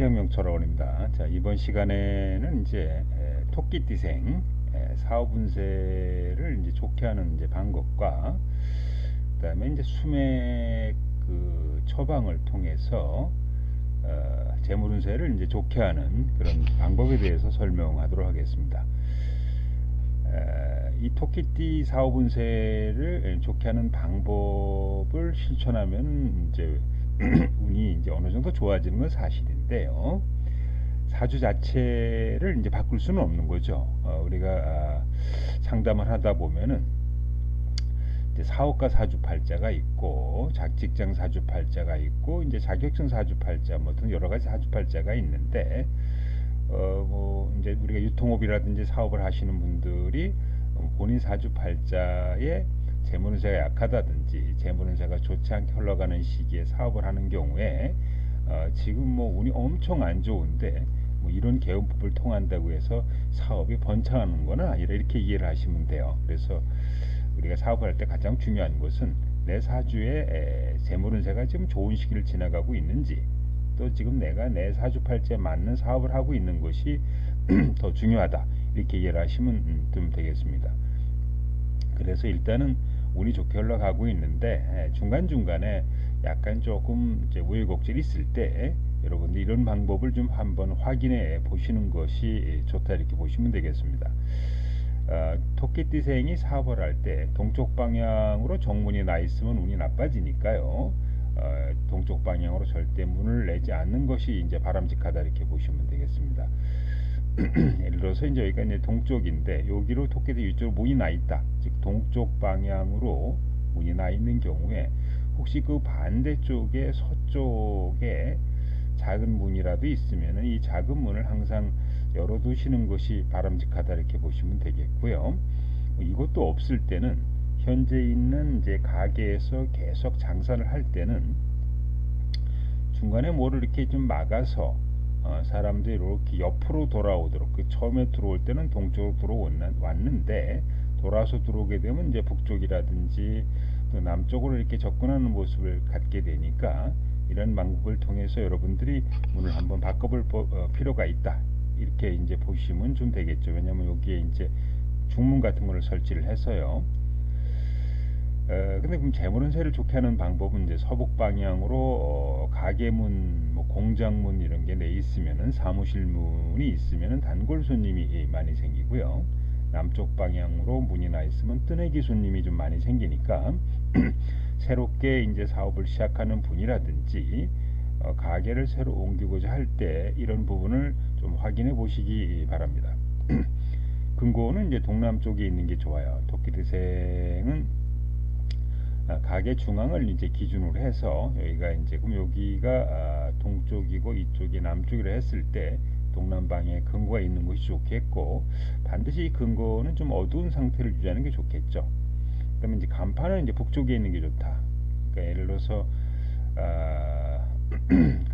생명철학원입니다. 자, 이번 시간에는 이제 토끼띠생 사업 운세를 이제 좋게 하는 이제 방법과 그다음에 이제 수맥 그 처방을 통해서 재물 운세를 이제 좋게 하는 그런 방법에 대해서 설명하도록 하겠습니다. 이 토끼띠 사업 운세를 좋게 하는 방법을 실천하면 이제 운이 이제 어느 정도 좋아지는 건 사실인데요. 사주 자체를 이제 바꿀 수는 없는 거죠. 우리가 상담을 하다 보면은 이제 사업가 사주팔자가 있고 직장 사주팔자가 있고 이제 자격증 사주팔자 뭐 등 여러 가지 사주팔자가 있는데 뭐 이제 우리가 유통업이라든지 사업을 하시는 분들이 본인 사주팔자에 재물운세가 약하다든지 재물운세가 좋지 않게 흘러가는 시기에 사업을 하는 경우에 지금 뭐 운이 엄청 안 좋은데 뭐 이런 개운법을 통한다고 해서 사업이 번창하는 건 아니라 이렇게 이해를 하시면 돼요. 그래서 우리가 사업을 할 때 가장 중요한 것은 내 사주에 재물운세가 지금 좋은 시기를 지나가고 있는지 또 지금 내가 내 사주팔자에 맞는 사업을 하고 있는 것이 더 중요하다, 이렇게 이해를 하시면 좀 되겠습니다. 그래서 일단은 운이 좋게 흘러가고 있는데 중간중간에 약간 조금 이제 우여곡절이 있을 때 여러분들 이런 방법을 좀 한번 확인해 보시는 것이 좋다, 이렇게 보시면 되겠습니다. 토끼띠생이 사업을 할 때 동쪽 방향으로 정문이 나 있으면 운이 나빠지니까요. 동쪽 방향으로 절대 문을 내지 않는 것이 이제 바람직하다, 이렇게 보시면 되겠습니다. 예를 들어서 이제 여기가 이제 동쪽인데 여기로 토끼띠 이쪽으로 문이 나 있다, 즉 동쪽 방향으로 문이 나 있는 경우에 혹시 그 반대쪽에 서쪽에 작은 문이라도 있으면 이 작은 문을 항상 열어두시는 것이 바람직하다, 이렇게 보시면 되겠고요. 이것도 없을 때는 현재 있는 이제 가게에서 계속 장사를 할 때는 중간에 뭐를 이렇게 좀 막아서 사람들이 이렇게 옆으로 돌아오도록, 그 처음에 들어올 때는 동쪽으로 들어왔는데 돌아서 들어오게 되면 이제 북쪽이라든지 또 남쪽으로 이렇게 접근하는 모습을 갖게 되니까 이런 방법을 통해서 여러분들이 문을 한번 바꿔볼 필요가 있다, 이렇게 이제 보시면 좀 되겠죠. 왜냐하면 여기에 이제 중문 같은 거를 설치를 해서요. 근데 그럼 재물운세를 좋게 하는 방법은 이제 서북 방향으로 가게문, 뭐 공장문 이런 게 내 있으면은, 사무실 문이 있으면은 단골 손님이 많이 생기고요. 남쪽 방향으로 문이 나 있으면 뜨내기 손님이 좀 많이 생기니까 새롭게 이제 사업을 시작하는 분이라든지 가게를 새로 옮기고자 할 때 이런 부분을 좀 확인해 보시기 바랍니다. 근거는 이제 동남쪽에 있는 게 좋아요. 토끼띠생은 가게 중앙을 이제 기준으로 해서 여기가 이제 그럼 여기가 동쪽이고 이쪽이 남쪽이라 했을 때 동남방에 근거가 있는 것이 좋겠고, 반드시 이 근거는 좀 어두운 상태를 유지하는 게 좋겠죠. 그러면 이제 간판은 이제 북쪽에 있는 게 좋다. 그러니까 예를 들어서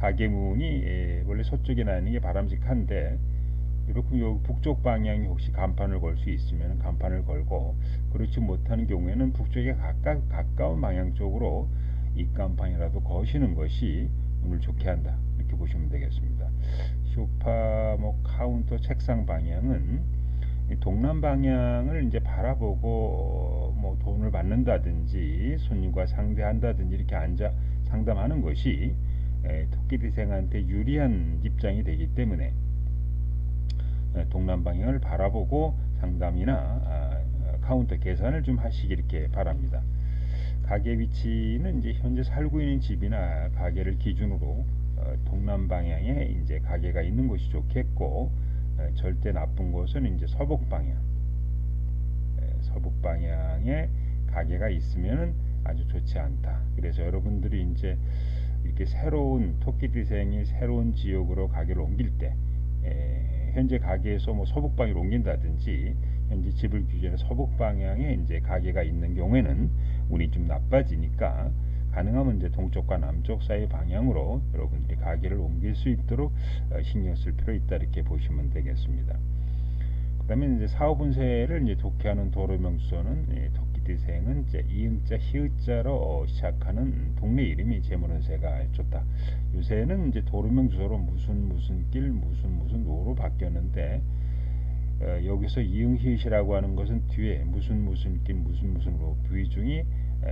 가게 문이 원래 서쪽에 나 있는 게 바람직한데 이렇게 요 북쪽 방향이 혹시 간판을 걸 수 있으면 간판을 걸고, 그렇지 못하는 경우에는 북쪽에 가까운 방향 쪽으로 입간판이라도 거시는 것이 운을 좋게 한다, 이렇게 보시면 되겠습니다. 소파, 뭐 카운터, 책상 방향은 동남 방향을 이제 바라보고 뭐 돈을 받는다든지 손님과 상대한다든지 이렇게 앉아 상담하는 것이 토끼띠생한테 유리한 입장이 되기 때문에 동남 방향을 바라보고 상담이나 카운터 계산을 좀 하시기 이렇게 바랍니다. 가게 위치는 이제 현재 살고 있는 집이나 가게를 기준으로 동남 방향에 이제 가게가 있는 곳이 좋겠고, 절대 나쁜 곳은 이제 서북 방향, 서북 방향에 가게가 있으면 아주 좋지 않다. 그래서 여러분들이 이제 이렇게 새로운 토끼띠생이 새로운 지역으로 가게를 옮길 때 현재 가게에서 뭐 서북 방향으로 옮긴다든지 현재 집을 규제로 서북 방향에 이제 가게가 있는 경우에는 운이 좀 나빠지니까 가능하면 이제 동쪽과 남쪽 사이 방향으로 여러분들이 가게를 옮길 수 있도록 신경 쓸 필요 있다, 이렇게 보시면 되겠습니다. 그다음에 이제 사업 운세를 이제 좋게 하는 도로 명소는 토끼 토끼띠생은 이제 이응자 히읗자로 시작하는 동네 이름이 재물운세가 좋다. 요새는 이제 도루명 주소로 무슨 길 무슨 로로 바뀌었는데 여기서 이응 히읗이라고 하는 것은 뒤에 무슨 길 무슨 로 비중이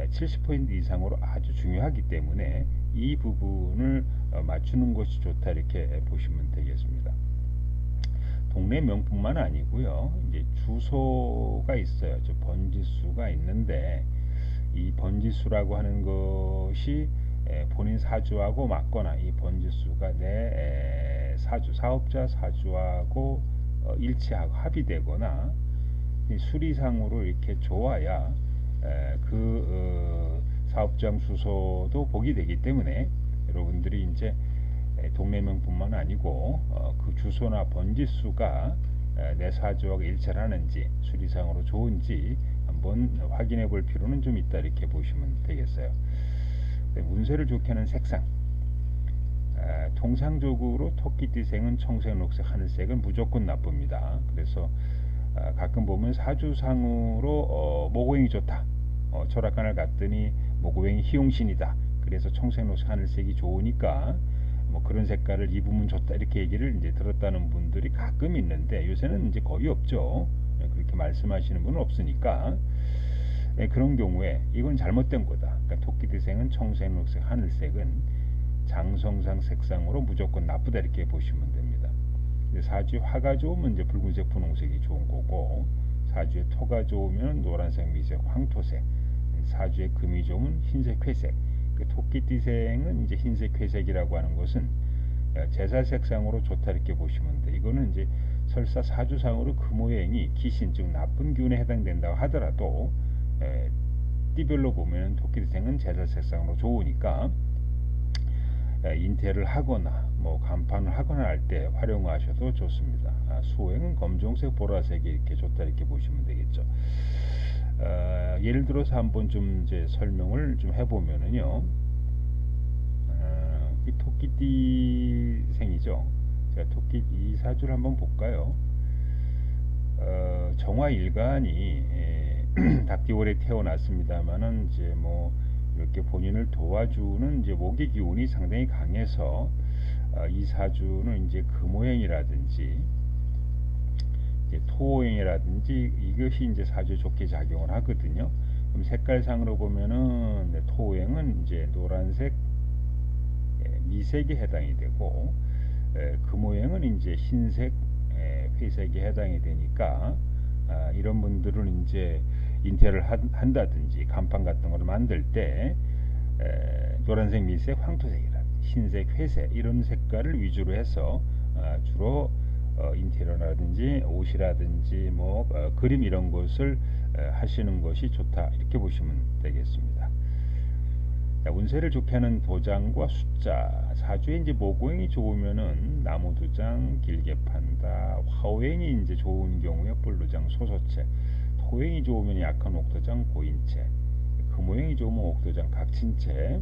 70% 이상으로 아주 중요하기 때문에 이 부분을 맞추는 것이 좋다 이렇게 보시면 되겠습니다. 동네명뿐만 아니고요. 이제 주소가 있어요. 저 번지수가 있는데 이 번지수라고 하는 것이 본인 사주하고 맞거나 이 번지수가 내 사주 사업자 사주하고 일치하고 합의되거나 수리상으로 이렇게 좋아야 그 사업장 주소도 보기 되기 때문에 여러분들이 이제 동네명뿐만 아니고 그 주소나 번지수가 내 사주하고 일치를 하는지 수리상으로 좋은지 한번 확인해 볼 필요는 좀 있다 이렇게 보시면 되겠어요. 운세를 좋게 하는 색상, 통상적으로 토끼띠생은 청색, 녹색, 하늘색은 무조건 나쁩니다. 그래서 가끔 보면 사주상으로 목오행이 좋다, 철학관을 갔더니 목오행이 희용신이다, 그래서 청색, 녹색, 하늘색이 좋으니까 뭐 그런 색깔을 입으면 좋다 이렇게 얘기를 이제 들었다는 분들이 가끔 있는데 요새는 이제 거의 없죠. 그렇게 말씀하시는 분은 없으니까 그런 경우에 이건 잘못된 거다. 그러니까 토끼띠생은 청색, 녹색, 하늘색은 장성상 색상으로 무조건 나쁘다 이렇게 보시면 됩니다. 사주에 화가 좋으면 이제 붉은색, 분홍색이 좋은 거고, 사주에 토가 좋으면 노란색, 미색, 황토색, 사주에 금이 좋으면 흰색, 회색. 그 토끼띠생은 이제 흰색, 회색이라고 하는 것은 제사 색상으로 좋다 이렇게 보시면 돼. 이거는 이제 설사 사주상으로 그 모양이 귀신 즉 나쁜 기운에 해당된다고 하더라도 띠별로 보면 토끼띠생은 제사 색상으로 좋으니까 인테리어를 하거나 뭐 간판을 하거나 할 때 활용하셔도 좋습니다. 수호행은 검정색, 보라색이 이렇게 좋다 이렇게 보시면 되겠죠. 예를 들어서 한번 좀 이제 설명을 좀 해보면은요, 이 토끼띠생이죠. 제가 토끼 이 사주를 한번 볼까요? 정화일간이 닭띠월에 태어났습니다만은 이제 뭐 이렇게 본인을 도와주는 이제 목의 기운이 상당히 강해서 이 사주는 이제 금오행이라든지 토오행이라든지 이것이 이제 사주에 좋게 작용을 하거든요. 그럼 색깔상으로 보면은 토오행은 이제 노란색, 미색에 해당이 되고, 금오행은 이제 흰색, 회색에 해당이 되니까 이런 분들은 이제 인테리어를 한다든지 간판 같은 거를 만들 때 노란색, 미색, 황토색이라 흰색, 회색 이런 색깔을 위주로 해서 주로 인테리어라든지 옷이라든지 뭐 그림 이런 것을 하시는 것이 좋다 이렇게 보시면 되겠습니다. 운세를 좋게 하는 도장과 숫자, 사주에 이제 목오행이 좋으면은 나무도장 길게 판다, 화오행이 이제 좋은 경우에 뿔도장 소소체, 토행이 좋으면 약한 옥도장 고인체, 금오행이 좋으면 옥도장 각친체,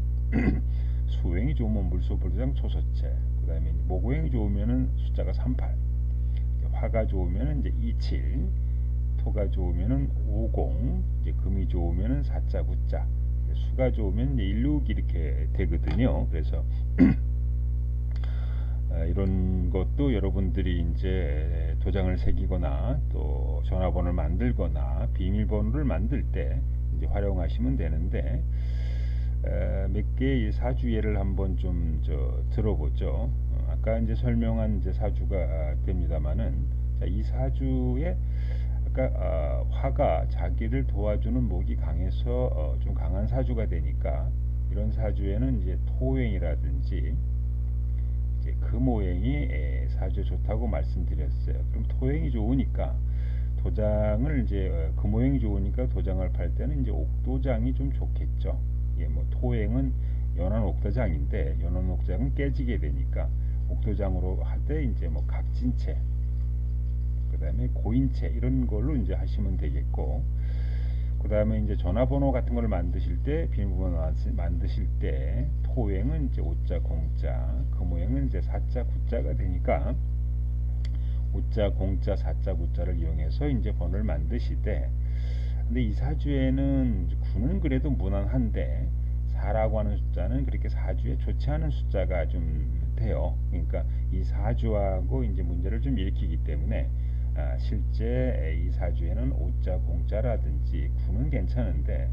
수오행이 좋으면 물소불도장 초소체, 그 다음에 목오행이 좋으면은 숫자가 38, 화가 좋으면은 이제 27, 토가 좋으면은 50, 이제 금이 좋으면은 4자 9자, 수가 좋으면 이제 16 이렇게 되거든요. 그래서 이런 것도 여러분들이 이제 도장을 새기거나 또 전화번호를 만들거나 비밀번호를 만들 때 이제 활용하시면 되는데, 몇 개의 사주 예를 한번 좀 들어보죠. 아까 이제 설명한 이제 사주가 됩니다만은, 이 사주에 아까 화가 자기를 도와주는 목이 강해서 좀 강한 사주가 되니까 이런 사주에는 이제 토오행이라든지 이제 금오행이 사주에 좋다고 말씀드렸어요. 그럼 토오행이 좋으니까 도장을 이제 금오행이 좋으니까 도장을 팔 때는 이제 옥도장이 좀 좋겠죠. 예, 뭐 토오행은 연한 옥도장인데 연한 옥도장은 깨지게 되니까 옥도장으로 할 때 이제 뭐 각진체, 그 다음에 고인체 이런 걸로 이제 하시면 되겠고, 그 다음에 이제 전화번호 같은 걸 만드실 때 비밀번호 만드실 때 토오행은 이제 5자 공자, 금오행은 이제 4자 9자가 되니까 5자 공자 4자 9자를 이용해서 이제 번호를 만드실 때 근데 이 사주에는 9는 그래도 무난한데 4라고 하는 숫자는 그렇게 사주에 좋지 않은 숫자가 좀 돼요. 그러니까 이 사주하고 이제 문제를 좀 일으키기 때문에 실제 이 사주에는 오자 공자라든지 9는 괜찮은데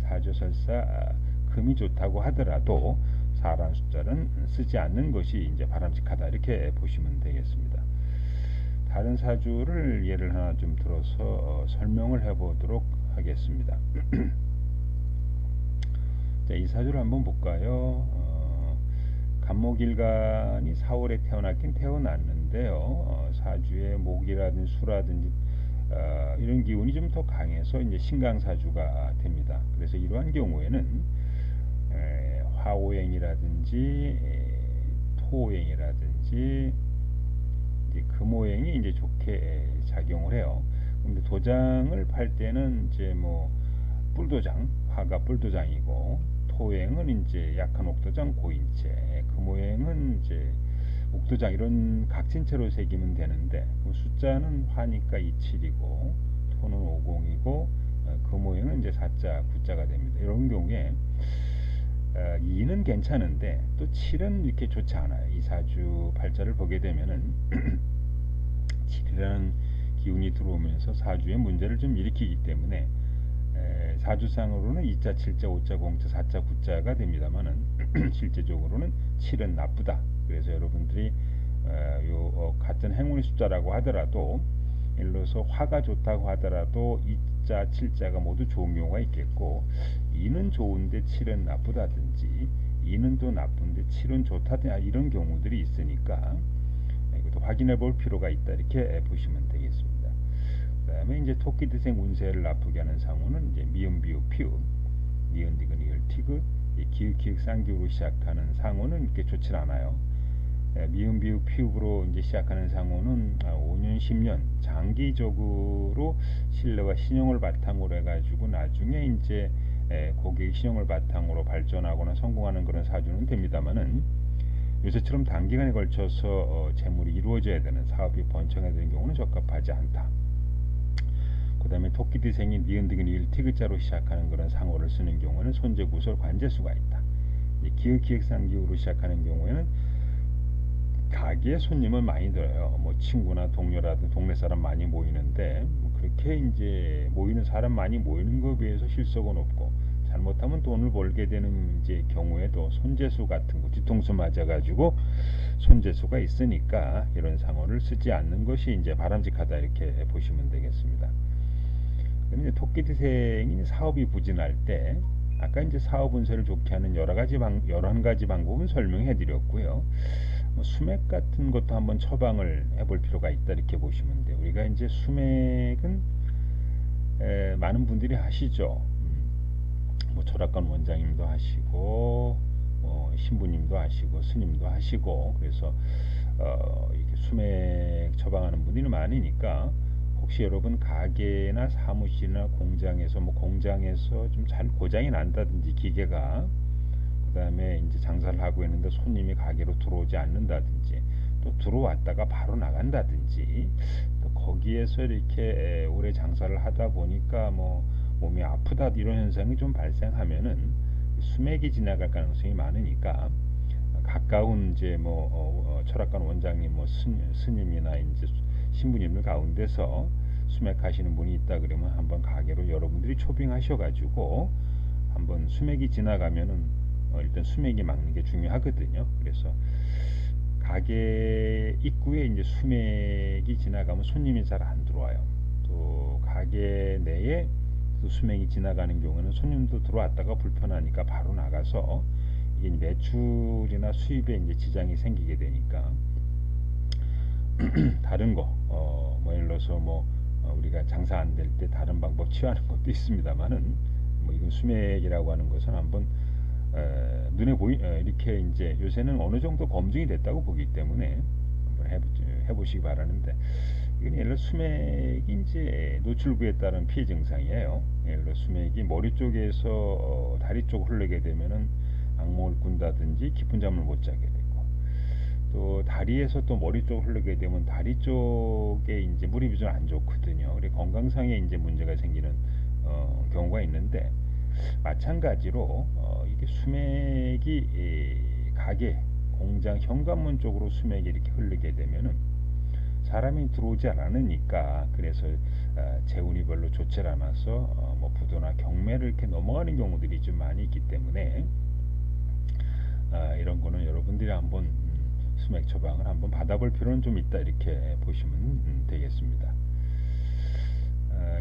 사주설사 금이 좋다고 하더라도 4라는 숫자는 쓰지 않는 것이 이제 바람직하다 이렇게 보시면 되겠습니다. 다른 사주를 예를 하나 좀 들어서 설명을 해보도록 하겠습니다. 자, 이 사주를 한번 볼까요? 간목일간이 4월에 태어났긴 태어났는데요. 사주에 목이라든지 수라든지 이런 기운이 좀 더 강해서 이제 신강사주가 됩니다. 그래서 이러한 경우에는 화오행이라든지 토오행이라든지 금오행이 이제 좋게 작용을 해요. 근데 도장을 팔 때는 이제 뭐 뿔도장, 화가 뿔도장이고 토행은 이제 약한 옥도장 고인체, 금오행은 이제 옥도장 이런 각진체로 새기면 되는데 그 숫자는 화니까 27이고 토는 50이고 금오행은 이제 4자 9자가 됩니다. 이런 경우에 2는 괜찮은데 또 7은 이렇게 좋지 않아요. 이 사주 팔자를 보게 되면은 7이라는 기운이 들어오면서 사주에 문제를 좀 일으키기 때문에 사주상으로는 2자, 7자, 5자, 0자, 4자, 9자가 됩니다만은 실제적으로는 7은 나쁘다. 그래서 여러분들이 같은 행운의 숫자라고 하더라도 예를 들어서 화가 좋다고 하더라도 2자, 7자가 모두 좋은 경우가 있겠고 2는 좋은데 7은 나쁘다든지 2는 또 나쁜데 7은 좋다든지 이런 경우들이 있으니까 이것도 확인해 볼 필요가 있다 이렇게 보시면 되겠습니다. 그 다음에 이제 토끼대생 운세를 나쁘게 하는 상호는 이제 미음, 비읍, 피읍, 니은, 디귿, 리을, 티귿, 기읍, 기역, 쌍기으로 시작하는 상호는 이렇게 좋지 않아요. 미음, 비읍, 피읍으로 이제 시작하는 상호는 5년, 10년 장기적으로 신뢰와 신용을 바탕으로 해가지고 나중에 이제 고객 신용을 바탕으로 발전하거나 성공하는 그런 사주는 됩니다만은 요새처럼 단기간에 걸쳐서 재물이 이루어져야 되는 사업이 번창해야 되는 경우는 적합하지 않다. 그 다음에 토끼띠생이 니은, 디귿, 리을, 티귿자로 시작하는 그런 상호를 쓰는 경우는 손재, 구설, 관재수가 있다. 기역, 기역, 상기으로 시작하는 경우에는 가게에 손님은 많이 들어요. 뭐 친구나 동료라든 동네 사람 많이 모이는데 그렇게 이제 모이는 사람 많이 모이는 것에 비해서 실속은 없고 잘못하면 돈을 벌게 되는 이제 경우에도 손재수 같은 거 뒤통수 맞아가지고 손재수가 있으니까 이런 상호를 쓰지 않는 것이 이제 바람직하다 이렇게 보시면 되겠습니다. 그럼 이제 토끼띠생이 사업이 부진할 때 아까 이제 사업 운세를 좋게 하는 여러 가지 방법은 설명해 드렸고요. 수맥 같은 것도 한번 처방을 해볼 필요가 있다 이렇게 보시면 돼요. 우리가 이제 수맥은 많은 분들이 하시죠. 뭐 철학관 원장님도 하시고 신부님도 하시고 스님도 하시고 그래서 이렇게 수맥 처방하는 분들이 많으니까 혹시 여러분 가게나 사무실이나 공장에서 공장에서 좀 잘 고장이 난다든지 기계가 그 다음에 이제 장사를 하고 있는데 손님이 가게로 들어오지 않는다든지 또 들어왔다가 바로 나간다든지 또 거기에서 이렇게 오래 장사를 하다 보니까 뭐 몸이 아프다 이런 현상이 좀 발생하면은 수맥이 지나갈 가능성이 많으니까 가까운 이제 철학관 원장님 스님이나 이제 신부님들 가운데서 수맥하시는 분이 있다 그러면 한번 가게로 여러분들이 초빙하셔가지고 한번 수맥이 지나가면은 일단 수맥이 막는 게 중요하거든요. 그래서 가게 입구에 이제 수맥이 지나가면 손님이 잘 안 들어와요. 또 가게 내에 또 수맥이 지나가는 경우는 손님도 들어왔다가 불편하니까 바로 나가서 이게 매출이나 수입에 이제 지장이 생기게 되니까 다른 거 예를 들어서 우리가 장사 안 될 때 다른 방법 취하는 것도 있습니다만은 이건 수맥이라고 하는 것은 한번 눈에 이렇게 이제 요새는 어느 정도 검증이 됐다고 보기 때문에 한번 해보시기 바라는데 이건 예를 들어 수맥이 이제 노출부에 따른 피해 증상이에요. 예를 들어 수맥이 머리 쪽에서 다리 쪽 흐르게 되면은 악몽을 꾼다든지 깊은 잠을 못 자게 되고 또 다리에서 또 머리 쪽 흐르게 되면 다리 쪽에 이제 무릎이 좀 안 좋거든요. 그래 건강상에 이제 문제가 생기는 경우가 있는데, 마찬가지로 이게 수맥이 가게, 공장, 현관문 쪽으로 수맥이 이렇게 흐르게 되면은 사람이 들어오지 않으니까, 그래서 재운이 별로 좋지 않아서 뭐 부도나 경매를 이렇게 넘어가는 경우들이 좀 많이 있기 때문에 이런 거는 여러분들이 한번 수맥 처방을 한번 받아볼 필요는 좀 있다, 이렇게 보시면 되겠습니다.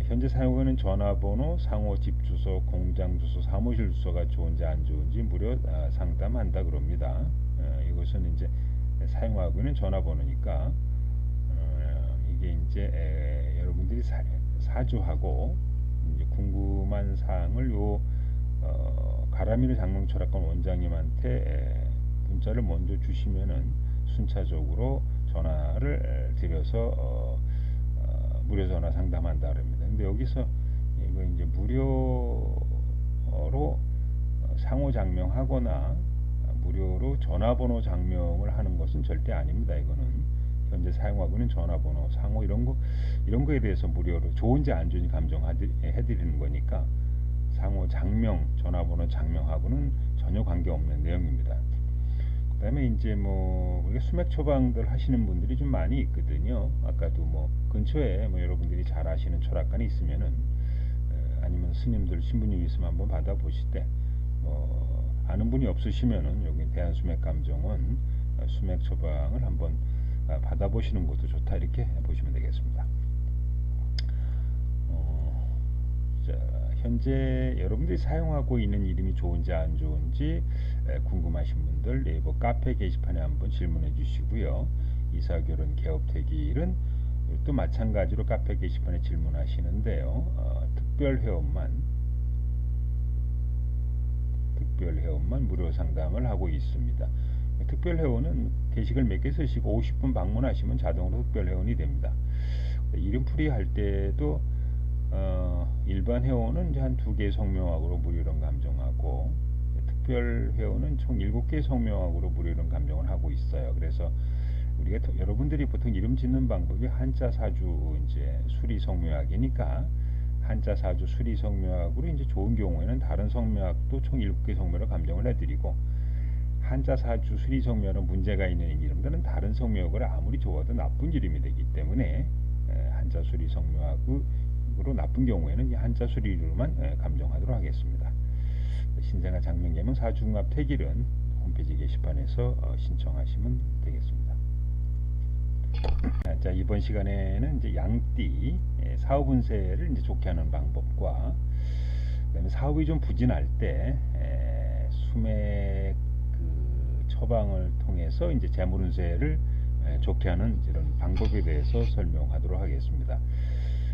현재 사용하고 있는 전화번호, 상호 집 주소, 공장 주소, 사무실 주소가 좋은지 안 좋은지 무료 상담한다 그럽니다. 이것은 이제 사용하고 있는 전화번호니까 이게 이제 여러분들이 사주하고 이제 궁금한 사항을 가라미르 장명철학관 원장님한테 문자를 먼저 주시면은 순차적으로 전화를 드려서 무료 전화 상담한다 그럽니다. 근데 여기서 이거 이제 무료로 상호 장명하거나 무료로 전화번호 장명을 하는 것은 절대 아닙니다. 이거는 현재 사용하고 있는 전화번호, 상호 이런 거에 대해서 무료로 좋은지 안 좋은지 감정해드리는 거니까 상호 장명, 전화번호 장명하고는 전혀 관계없는 내용입니다. 그다음에 이제 뭐 우리가 수맥 처방들 하시는 분들이 좀 많이 있거든요. 아까도 뭐 근처에 뭐 여러분들이 잘 아시는 철학관이 있으면은 아니면 스님들, 신부님 있으면 한번 받아보실 때 아는 분이 없으시면은 여기 대한수맥감정원 수맥 처방을 한번 받아보시는 것도 좋다, 이렇게 보시면 되겠습니다. 자, 현재 여러분들이 사용하고 있는 이름이 좋은지 안 좋은지 궁금하신 분들 네이버 카페 게시판에 한번 질문해 주시고요. 이사결혼 개업택일은 또 마찬가지로 카페 게시판에 질문하시는데요. 특별회원만 무료 상담을 하고 있습니다. 특별회원은 게시글 몇 개 쓰시고 50분 방문하시면 자동으로 특별회원이 됩니다. 이름풀이 할 때도 일반 회원은 이제 한 2개 성명학으로 무료로 감정하고, 특별 회원은 총 7개 성명학으로 무료로 감정을 하고 있어요. 그래서 우리가 여러분들이 보통 이름 짓는 방법이 한자 사주 이제 수리 성명학이니까 한자 사주 수리 성명학으로 이제 좋은 경우에는 다른 성명학도 총 7개 성명으로 감정을 해드리고, 한자 사주 수리 성명은 문제가 있는 이름들은 다른 성명학으로 아무리 좋아도 나쁜 이름이 되기 때문에 한자 수리 성명학으로 나쁜 경우에는 한자 수리로만 감정하도록 하겠습니다. 신생아 장명계명 사주궁합 택일은 홈페이지 게시판에서 신청하시면 되겠습니다. 자, 이번 시간에는 이제 양띠 사업 운세를 이제 좋게 하는 방법과, 그다음에 사업이 좀 부진할 때 수맥 처방을 통해서 이제 재물 운세를 좋게 하는 이런 방법에 대해서 설명하도록 하겠습니다.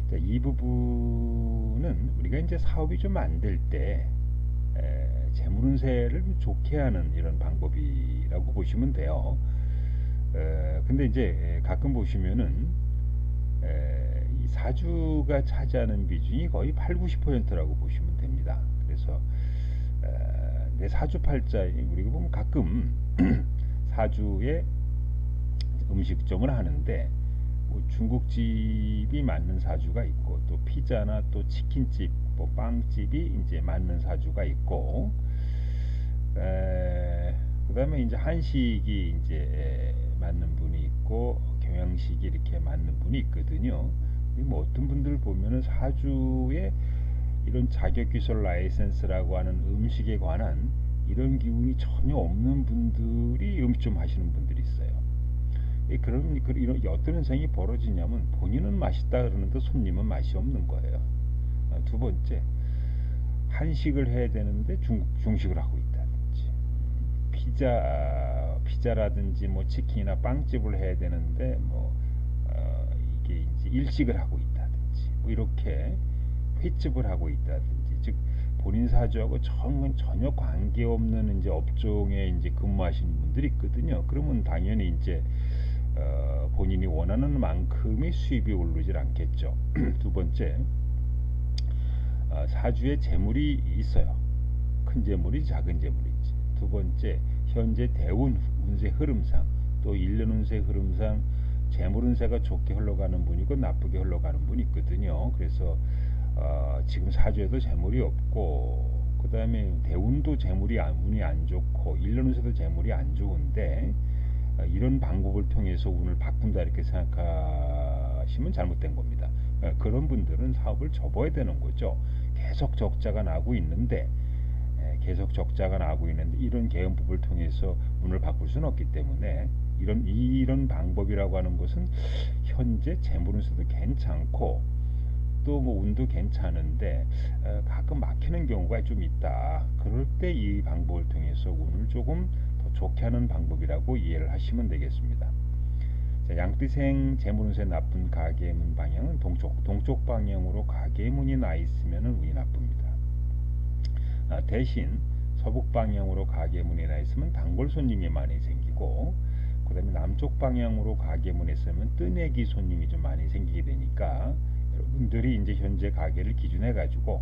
자, 이 부분은 우리가 이제 사업이 좀 안 될 때 재물 운세를 좋게 하는 이런 방법이라고 보시면 돼요. 근데 이제 가끔 보시면은 이 사주가 차지하는 비중이 거의 8-90%라고 보시면 됩니다. 그래서 내 사주팔자 우리가 보면 가끔 사주에 음식점을 하는데 뭐 중국집이 맞는 사주가 있고, 또 피자나 또 치킨집, 뭐 빵집이 이제 맞는 사주가 있고, 그다음에 이제 한식이 이제 맞는 분이 있고, 경양식이 이렇게 맞는 분이 있거든요. 뭐 어떤 분들 보면은 사주에 이런 자격기술 라이센스라고 하는 음식에 관한 이런 기운이 전혀 없는 분들이 음식점 하시는 분들이 있어요. 그럼 이런 어떤 현상이 벌어지냐면 본인은 맛있다 그러는데 손님은 맛이 없는 거예요. 두 번째, 한식을 해야 되는데 중식을 하고 있다든지, 피자라든지 뭐 치킨이나 빵집을 해야 되는데 이게 이제 일식을 하고 있다든지, 뭐 이렇게 횟집을 하고 있다든지, 즉 본인 사주하고 전혀 관계없는 이제 업종에 이제 근무하시는 분들이 있거든요. 그러면 당연히 이제 본인이 원하는 만큼의 수입이 오르질 않겠죠. 두 번째, 사주에 재물이 있어요. 큰 재물이 작은 재물이지. 두 번째, 현재 대운 운세 흐름상, 또 1년 운세 흐름상 재물 운세가 좋게 흘러가는 분이고 나쁘게 흘러가는 분이 있거든요. 그래서 지금 사주에도 재물이 없고 그 다음에 대운도 재물이 운이 안 좋고 일년운세도 재물이 안 좋은데 이런 방법을 통해서 운을 바꾼다 이렇게 생각하시면 잘못된 겁니다. 그런 분들은 사업을 접어야 되는 거죠. 계속 적자가 나고 있는데 이런 개헌법을 통해서 운을 바꿀 수는 없기 때문에 이런 방법이라고 하는 것은 현재 재물운세도 괜찮고 또 뭐 운도 괜찮은데 가끔 막히는 경우가 좀 있다. 그럴 때 이 방법을 통해서 운을 조금 더 좋게 하는 방법이라고 이해를 하시면 되겠습니다. 자, 양띠생 재물운세 나쁜 가계문 방향은 동쪽 방향으로 가계문이 나 있으면 운이 나쁩니다. 대신 서북 방향으로 가계문이 나 있으면 단골 손님이 많이 생기고 그 다음에 남쪽 방향으로 가계문에 있으면 뜨내기 손님이 좀 많이 생기게 되니까 여러분들이 이제 현재 가게를 기준해 가지고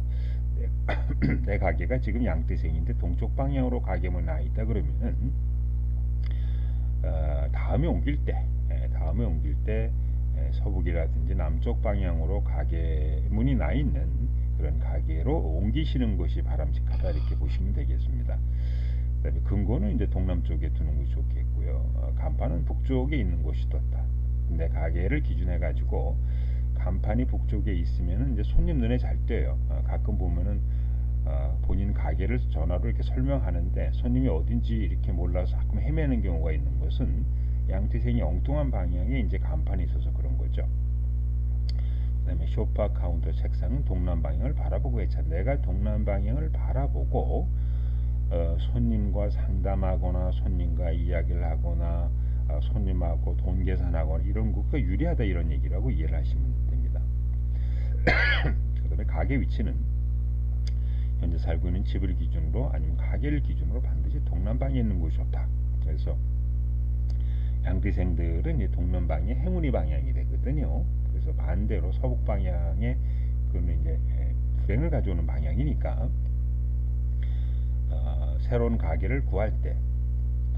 내 가게가 지금 양띠생인데 동쪽 방향으로 가게문이 나 있다 그러면은 다음에 옮길 때 서북이라든지 남쪽 방향으로 가게문이 나 있는 그런 가게로 옮기시는 것이 바람직하다 이렇게 보시면 되겠습니다. 그다음에 근거는 이제 동남쪽에 두는 것이 좋겠고요. 간판은 북쪽에 있는 곳이 좋다. 내 가게를 기준해 가지고 간판이 북쪽에 있으면 이제 손님 눈에 잘 띄어요. 가끔 보면은 본인 가게를 전화로 이렇게 설명하는데 손님이 어딘지 이렇게 몰라서 가끔 헤매는 경우가 있는 것은 양띠생이 엉뚱한 방향에 이제 간판이 있어서 그런 거죠. 그다음에 소파 카운터 책상은 동남 방향을 바라보고 해차. 내가 동남 방향을 바라보고 손님과 상담하거나 손님과 이야기를 하거나 손님하고 돈 계산하거나 이런 것과 유리하다 이런 얘기라고 이해를 하시면 됩니다. 그 다음에 가게 위치는 현재 살고 있는 집을 기준으로 아니면 가게를 기준으로 반드시 동남방에 있는 곳이 좋다. 그래서 양띠생들은 이 동남방이 행운의 방향이 되거든요. 그래서 반대로 서북 방향에 그는 이제 불행을 가져오는 방향이니까 새로운 가게를 구할 때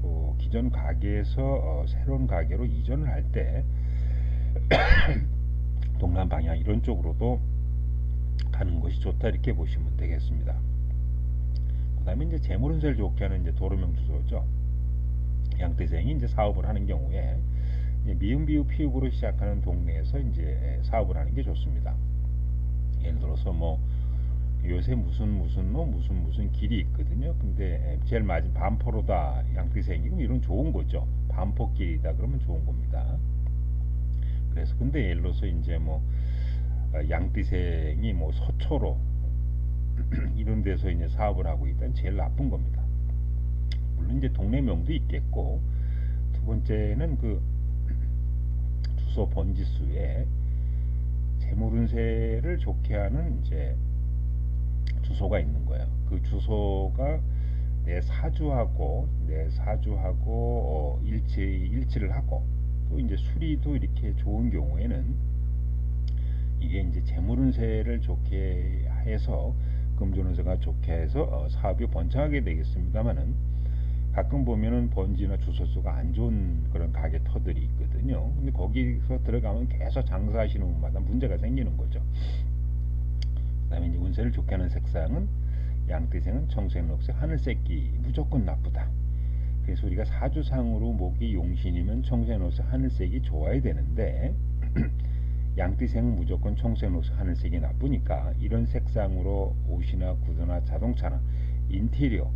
또 기존 가게에서 새로운 가게로 이전을 할 때 동남 방향 이런 쪽으로도 가는 것이 좋다 이렇게 보시면 되겠습니다. 그 다음에 이제 재물운세를 좋게 하는 이제 도로명 주소죠. 양띠생이 이제 사업을 하는 경우에 미음 비읍 피읍으로 시작하는 동네에서 이제 사업을 하는 게 좋습니다. 예를 들어서 뭐 요새 무슨 길이 있거든요. 근데 제일 맞은 반포로다 양띠생이고 이런 좋은 거죠. 반포길이다 그러면 좋은 겁니다. 그래서 근데 예를 들어서 이제 뭐 양띠생이 뭐 서초로 이런 데서 이제 사업을 하고 있다면 제일 나쁜 겁니다. 물론 이제 동네명도 있겠고 두 번째는 그 주소 번지수에 재물운세를 좋게 하는 이제 주소가 있는 거예요. 그 주소가 내 사주하고 일치를 하고 또 이제 수리도 이렇게 좋은 경우에는 이게 이제 재물운세를 좋게 해서 금전운세가 좋게 해서 사업이 번창하게 되겠습니다만은 가끔 보면은 번지나 주소수가 안 좋은 그런 가게 터들이 있거든요. 근데 거기서 들어가면 계속 장사하시는 분마다 문제가 생기는 거죠. 그다음에 이제 운세를 좋게 하는 색상은 양띠생은 청색, 녹색, 하늘색이 무조건 나쁘다. 그래서 우리가 사주상으로 목이 용신이면 청색, 녹색, 하늘색이 좋아야 되는데 양띠생은 무조건 청색, 녹색, 하늘색이 나쁘니까 이런 색상으로 옷이나 구두나 자동차나 인테리어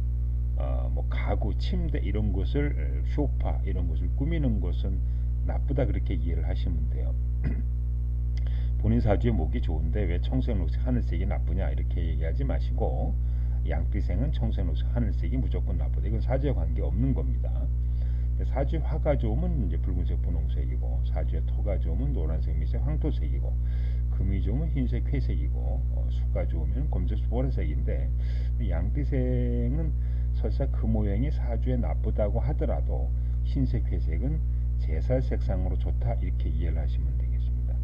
뭐 가구, 침대 이런 것을 소파 이런 것을 꾸미는 것은 나쁘다 그렇게 이해를 하시면 돼요. 본인 사주의 목이 좋은데 왜 청색, 녹색, 하늘색이 나쁘냐 이렇게 얘기하지 마시고 양띠생은 청색, 녹색, 하늘색이 무조건 나쁘다. 이건 사주에 관계 없는 겁니다. 사주에 화가 좋으면 이제 붉은색, 분홍색이고 사주에 토가 좋으면 노란색, 미색, 황토색이고 금이 좋으면 흰색, 회색이고 수가 좋으면 검정색, 보라색인데 양띠생은 설사 그 모양이 사주에 나쁘다고 하더라도 흰색, 회색은 제살 색상으로 좋다 이렇게 이해를 하시면 되겠습니다.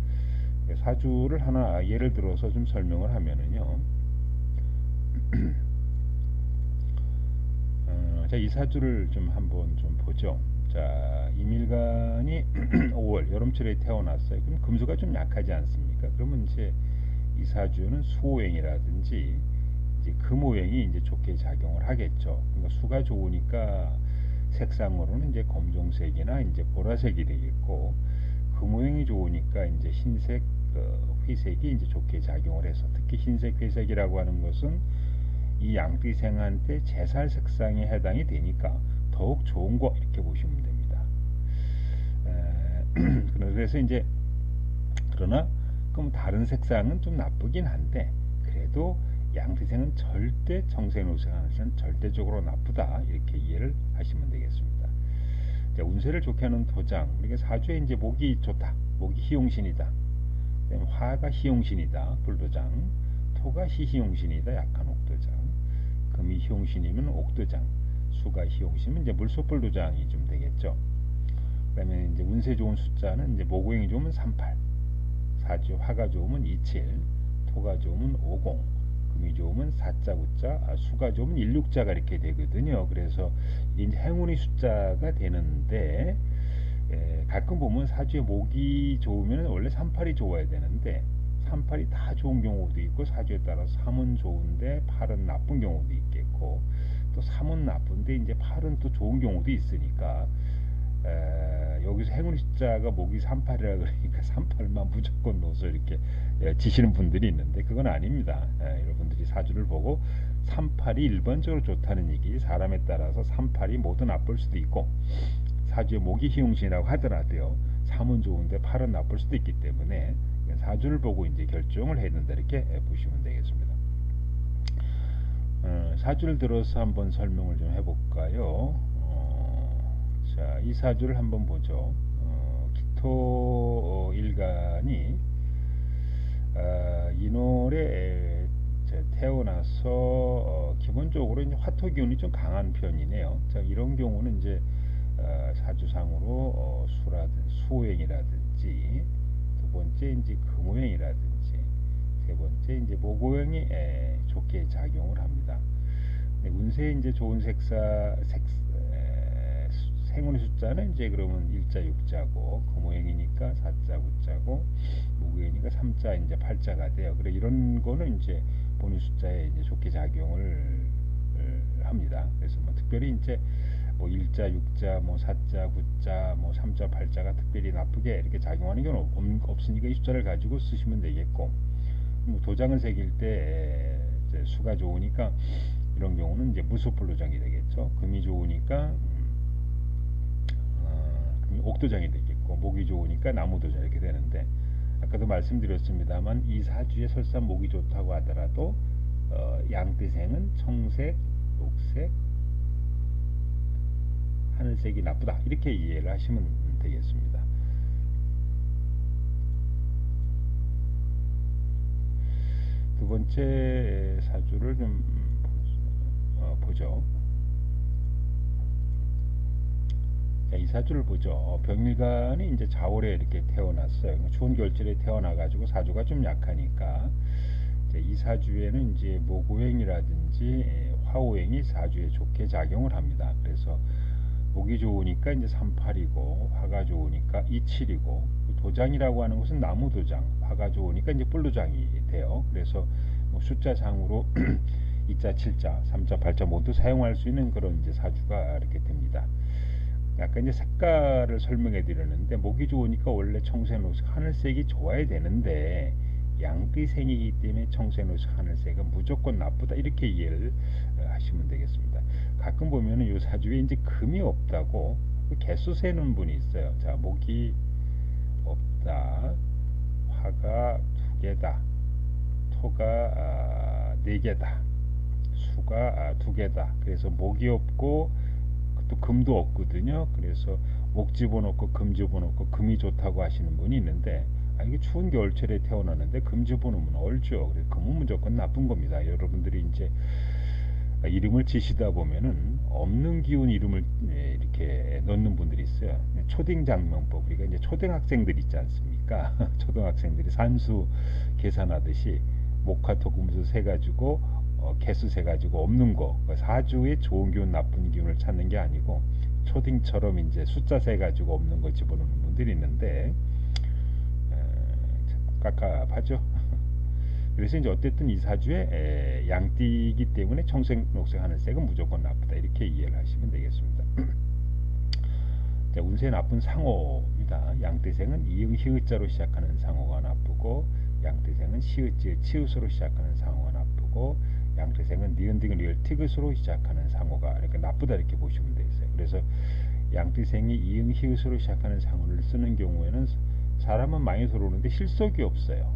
사주를 하나 예를 들어서 좀 설명을 하면은요. 자, 이 사주를 좀 한번 좀 보죠. 자, 이밀간이 5월 여름철에 태어났어요. 그럼 금수가 좀 약하지 않습니까? 그러면 이제 이 사주는 수호행이라든지 이제 금호행이 이제 좋게 작용을 하겠죠. 그러니까 수가 좋으니까 색상으로는 이제 검정색이나 이제 보라색이 되겠고, 금호행이 좋으니까 이제 흰색, 회색이 이제 좋게 작용을 해서, 특히 흰색, 회색이라고 하는 것은 이 양띠생한테 제살 색상에 해당이 되니까 더욱 좋은 거 이렇게 보시면 됩니다. 그래서 이제 그러나 그럼 다른 색상은 좀 나쁘긴 한데 그래도 양띠생은 절대 청생노생은 절대적으로 나쁘다 이렇게 이해를 하시면 되겠습니다. 자, 운세를 좋게 하는 도장, 우리가 사주에 이제 목이 좋다, 목이 희용신이다, 화가 희용신이다, 불도장, 토가 희희용신이다, 약한 옥도장, 금이 희용신이면 옥도장, 수가 희용신이면 이제 물소불도장이 좀 되겠죠. 그다음에 이제 운세 좋은 숫자는 이제 목오행이 좋으면 38, 사주 화가 좋으면 27, 토가 좋으면 50, 금이 좋으면 4자 9자, 수가 좋으면 16자가 이렇게 되거든요. 그래서 이게 이제 행운의 숫자가 되는데, 가끔 보면 사주에 목이 좋으면 원래 38이 좋아야 되는데 38이 다 좋은 경우도 있고, 사주에 따라서 3은 좋은데 8은 나쁜 경우도 있겠고, 또 3은 나쁜데 이제 8은 또 좋은 경우도 있으니까, 여기서 행운의 숫자가 목이 38이라 그러니까 38만 무조건 넣어서 이렇게 지시는 분들이 있는데 그건 아닙니다. 여러분들이 사주를 보고 38이 일반적으로 좋다는 얘기, 사람에 따라서 38이 모두 나쁠 수도 있고, 사주에 목이 희용신이라고 하더라도요 3은 좋은데 8은 나쁠 수도 있기 때문에 사주를 보고 이제 결정을 해야 된다 이렇게 보시면 되겠습니다. 사주를 들어서 한번 설명을 좀 해볼까요? 자, 이 사주를 한번 보죠. 기토 일간이 인월에 태어나서 기본적으로 이제 화토 기운이 좀 강한 편이네요. 자, 이런 경우는 이제 사주상으로 수호행이라든지, 두 번째 이제 금호행이라든지, 세 번째 이제 목호행이 좋게 작용을 합니다. 운세 이제 좋은 행운의 숫자는 이제 그러면 1자 6자고, 금호행이니까 4자 9자고, 목호행이니까 3자 이제 8자가 돼요. 그래 이런 거는 이제 본인 숫자에 이제 좋게 작용을 합니다. 그래서 뭐 특별히 이제 뭐 1자 6자 뭐 4자 9자 뭐 3자 8자가 특별히 나쁘게 이렇게 작용하는 건 없으니까 이 숫자를 가지고 쓰시면 되겠고, 뭐 도장을 새길 때 이제 수가 좋으니까 이런 경우는 이제 무소불도장이 되겠죠. 금이 좋으니까 옥도장이 되겠고, 목이 좋으니까 나무도장 이렇게 되는데, 아까도 말씀드렸습니다만 이 사주에 설사 목이 좋다고 하더라도 양띠생은 청색, 녹색, 하늘색이 나쁘다 이렇게 이해를 하시면 되겠습니다. 두 번째 사주를 좀 보죠. 자, 이 사주를 보죠. 병일간이 이제 자월에 이렇게 태어났어요. 추운 겨울철에 태어나가지고 사주가 좀 약하니까, 이 사주에는 이제 목오행이라든지 화오행이 사주에 좋게 작용을 합니다. 그래서 목이 좋으니까 이제 38이고, 화가 좋으니까 27이고, 도장이라고 하는 것은 나무 도장, 화가 좋으니까 이제 뿔도장이 돼요. 그래서 뭐 숫자상으로 2자, 7자, 3자, 8자 모두 사용할 수 있는 그런 이제 사주가 이렇게 됩니다. 아까 이제 색깔을 설명해 드렸는데, 목이 좋으니까 원래 청색노색 하늘색이 좋아야 되는데 양띠생이기 때문에 청색노색 하늘색은 무조건 나쁘다 이렇게 이해를 하시면 되겠습니다. 가끔 보면은 요 사주에 이제 금이 없다고 개수 세는 분이 있어요. 자, 목이 없다, 화가 2개다, 토가 4개다, 수가 2개다. 그래서 목이 없고 또 금도 없거든요. 그래서 목 집어넣고 금 집어넣고 금이 좋다고 하시는 분이 있는데, 이게 추운 겨울철에 태어났는데 금 집어넣으면 얼죠. 그래서 금은 무조건 나쁜 겁니다. 여러분들이 이제 이름을 지시다 보면은 없는 기운 이름을 이렇게 넣는 분들이 있어요. 초딩장명법, 우리가 이제 초등학생들 있지 않습니까? 초등학생들이 산수 계산하듯이 목화토 금수 세 가지고 개수 세 가지고 없는 거, 사주의 좋은 기운 나쁜 기운을 찾는 게 아니고 초딩처럼 이제 숫자 세 가지고 없는 거 집어넣는 분들이 있는데 깝깝하죠. 그래서 이제 어쨌든 이 사주에 양띠이기 때문에 청색, 녹색, 하늘색은 무조건 나쁘다 이렇게 이해를 하시면 되겠습니다. 자, 운세 나쁜 상호입니다. 양띠생은 이응 히읗자로 시작하는 상호가 나쁘고, 양띠생은 시읒 지읒 치읒으로 시작하는 상호가 나쁘고, 양띠생은 니은 디귿 리을 티귿으로 시작하는 상호가 그러니까 나쁘다 이렇게 보시면 되겠어요. 그래서 양띠생이 이응 히읗으로 시작하는 상호를 쓰는 경우에는 사람은 많이 들어오는데 실속이 없어요.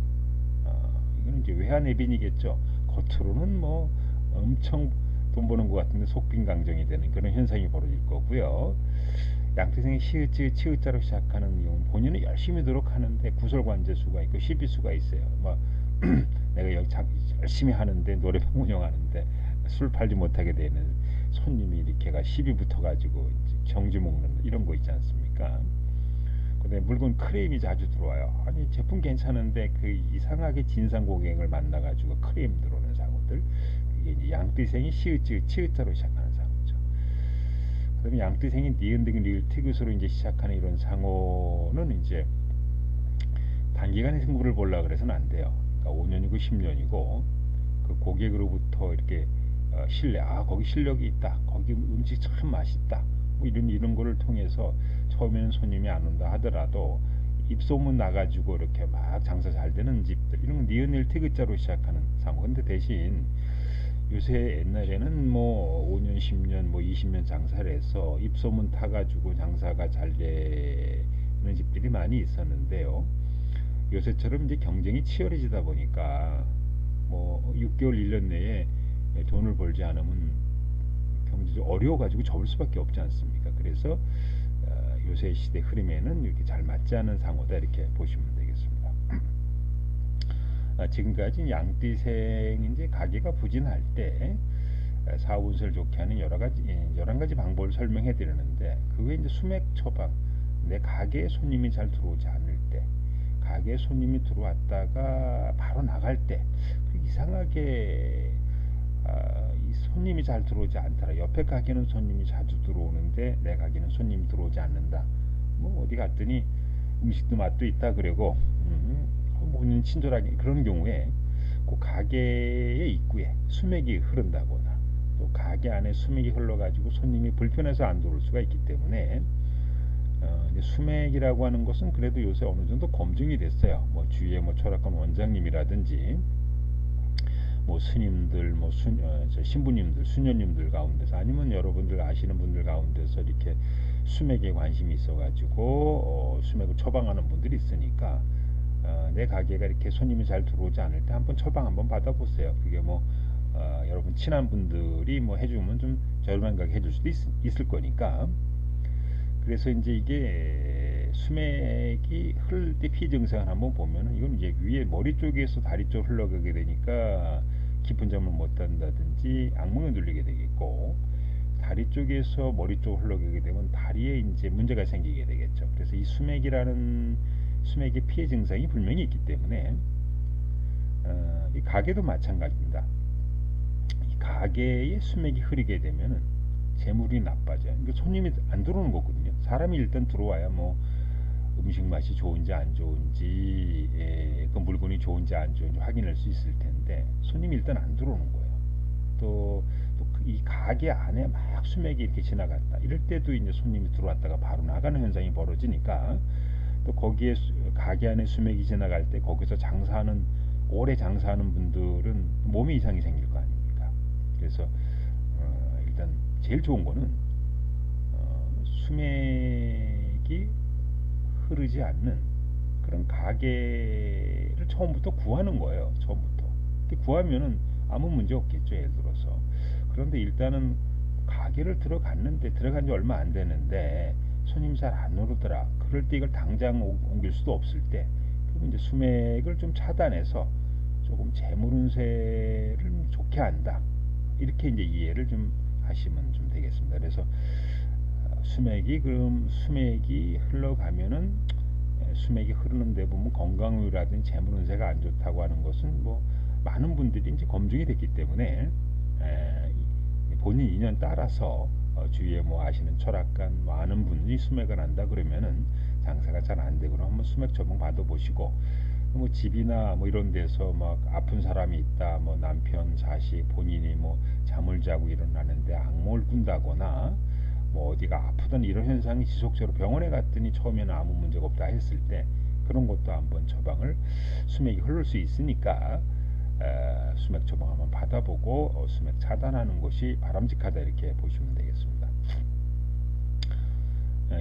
이거는 이제 외환내빈이겠죠. 겉으로는 뭐 엄청 돈 버는 것 같은데 속빈강정이 되는 그런 현상이 벌어질 거고요. 양태생이 시읒지읒 치읒자로 시작하는 경우 본인은 열심히 노력하는데 구설관제수가 있고 시비수가 있어요. 뭐 내가 여기 열심히 하는데 노래방 운영하는데 술 팔지 못하게 되는 손님이 이렇게가 시비 붙어가지고 정지 먹는 이런 거 있지 않습니까? 근데 물건 크레임이 자주 들어와요. 아니 제품 괜찮은데 그 이상하게 진상 고객을 만나가지고 크레임 들어오는 상호들, 그게 이제 양띠생이 시읒지읒 치읒자로 시작하는 상호죠. 그다음에 양띠생이 니은 디귿 리을 티귿으로 이제 시작하는 이런 상호는 이제 단기간에 승부를 보려 그래서는 안 돼요. 그러니까 5년이고 10년이고 그 고객으로부터 이렇게 신뢰, 거기 실력이 있다, 거기 음식 참 맛있다, 뭐 이런 거를 통해서 처음에는 손님이 안 온다 하더라도 입소문 나가지고 이렇게 막 장사 잘 되는 집들, 이런 건 니은 일 티귿자로 시작하는 상호. 근데 대신 요새 옛날에는 뭐 5년 10년 뭐 20년 장사를 해서 입소문 타가지고 장사가 잘 되는 집들이 많이 있었는데요. 요새처럼 이제 경쟁이 치열해지다 보니까 뭐 6개월 1년 내에 돈을 벌지 않으면 경제적으로 어려워가지고 접을 수밖에 없지 않습니까? 그래서 요새 시대 흐름에는 이렇게 잘 맞지 않은 상호다 이렇게 보시면 되겠습니다. 지금까지 양띠생 이제 가게가 부진할 때 사운세를 좋게 하는 여러 가지 방법을 설명해 드리는데, 그게 이제 수맥 처방, 내 가게에 손님이 잘 들어오지 않을 때, 가게에 손님이 들어왔다가 바로 나갈 때 이상하게 이 손님이 잘 들어오지 않더라. 옆에 가게는 손님이 자주 들어오는데 내 가게는 손님이 들어오지 않는다. 뭐 어디 갔더니 음식도 맛도 있다 그러고 본인 친절하게, 그런 경우에 그 가게의 입구에 수맥이 흐른다거나 또 가게 안에 수맥이 흘러가지고 손님이 불편해서 안 들어올 수가 있기 때문에 수맥이라고 하는 것은 그래도 요새 어느 정도 검증이 됐어요. 뭐 주위에 뭐 철학관 원장님이라든지 뭐 스님들, 뭐 신부님들, 수녀님들 가운데서, 아니면 여러분들 아시는 분들 가운데서 이렇게 수맥에 관심이 있어가지고 수맥을 처방하는 분들이 있으니까 내 가게가 이렇게 손님이 잘 들어오지 않을 때 한번 처방 한번 받아보세요. 그게 뭐 여러분 친한 분들이 뭐 해주면 좀 저렴한 가격 해줄 수도 있을 거니까. 그래서 이제 이게 수맥이 흐를 때 피해 증상을 한번 보면은, 이건 이제 위에 머리 쪽에서 다리 쪽 흘러가게 되니까 깊은 잠을 못 잔다든지 악몽에 눌리게 되겠고, 다리 쪽에서 머리 쪽 흘러가게 되면 다리에 이제 문제가 생기게 되겠죠. 그래서 이 수맥의 피해 증상이 분명히 있기 때문에 이 가게도 마찬가지입니다. 이 가게에 수맥이 흐르게 되면은 재물이 나빠져요. 그러니까 손님이 안 들어오는 거거든요. 사람이 일단 들어와야 뭐 음식 맛이 좋은지 안 좋은지, 그 물건이 좋은지 안 좋은지 확인할 수 있을 텐데 손님이 일단 안 들어오는 거예요. 또 이 가게 안에 막 수맥이 이렇게 지나갔다 이럴 때도 이제 손님이 들어왔다가 바로 나가는 현상이 벌어지니까, 또 거기에 가게 안에 수맥이 지나갈 때 거기서 오래 장사하는 분들은 몸에 이상이 생길 거 아닙니까? 그래서 일단 제일 좋은 거는 수맥이 흐르지 않는 그런 가게를 처음부터 구하는 거예요. 처음부터 구하면은 아무 문제 없겠죠, 예를 들어서. 그런데 일단은 가게를 들어간 지 얼마 안 되는데 손님이 잘 안 오르더라. 그럴 때 이걸 당장 옮길 수도 없을 때, 그럼 이제 수맥을 좀 차단해서 조금 재물 운세를 좋게 한다, 이렇게 이제 이해를 좀 하시면 좀 되겠습니다. 그래서 수맥이 흘러가면은, 수맥이 흐르는 데 보면 건강운이라든지 재물 운세가 안 좋다고 하는 것은 뭐 많은 분들이 이제 검증이 됐기 때문에 본인 인연 따라서 주위에 뭐 아시는 철학관 뭐 아는 분이 수맥을 한다 그러면은 장사가 잘 안 되거나 한번 수맥 처방 받아보시고, 뭐 집이나 뭐 이런 데서 막 아픈 사람이 있다, 뭐 남편, 자식, 본인이 뭐 잠을 자고 일어나는데 악몽을 꾼다거나 뭐 어디가 아프던 이런 현상이 지속적으로 병원에 갔더니 처음에는 아무 문제가 없다 했을 때 그런 것도 한번 처방을 수맥이 흐를 수 있으니까 수맥 처방 한번 받아보고 수맥 차단하는 것이 바람직하다 이렇게 보시면 되겠습니다.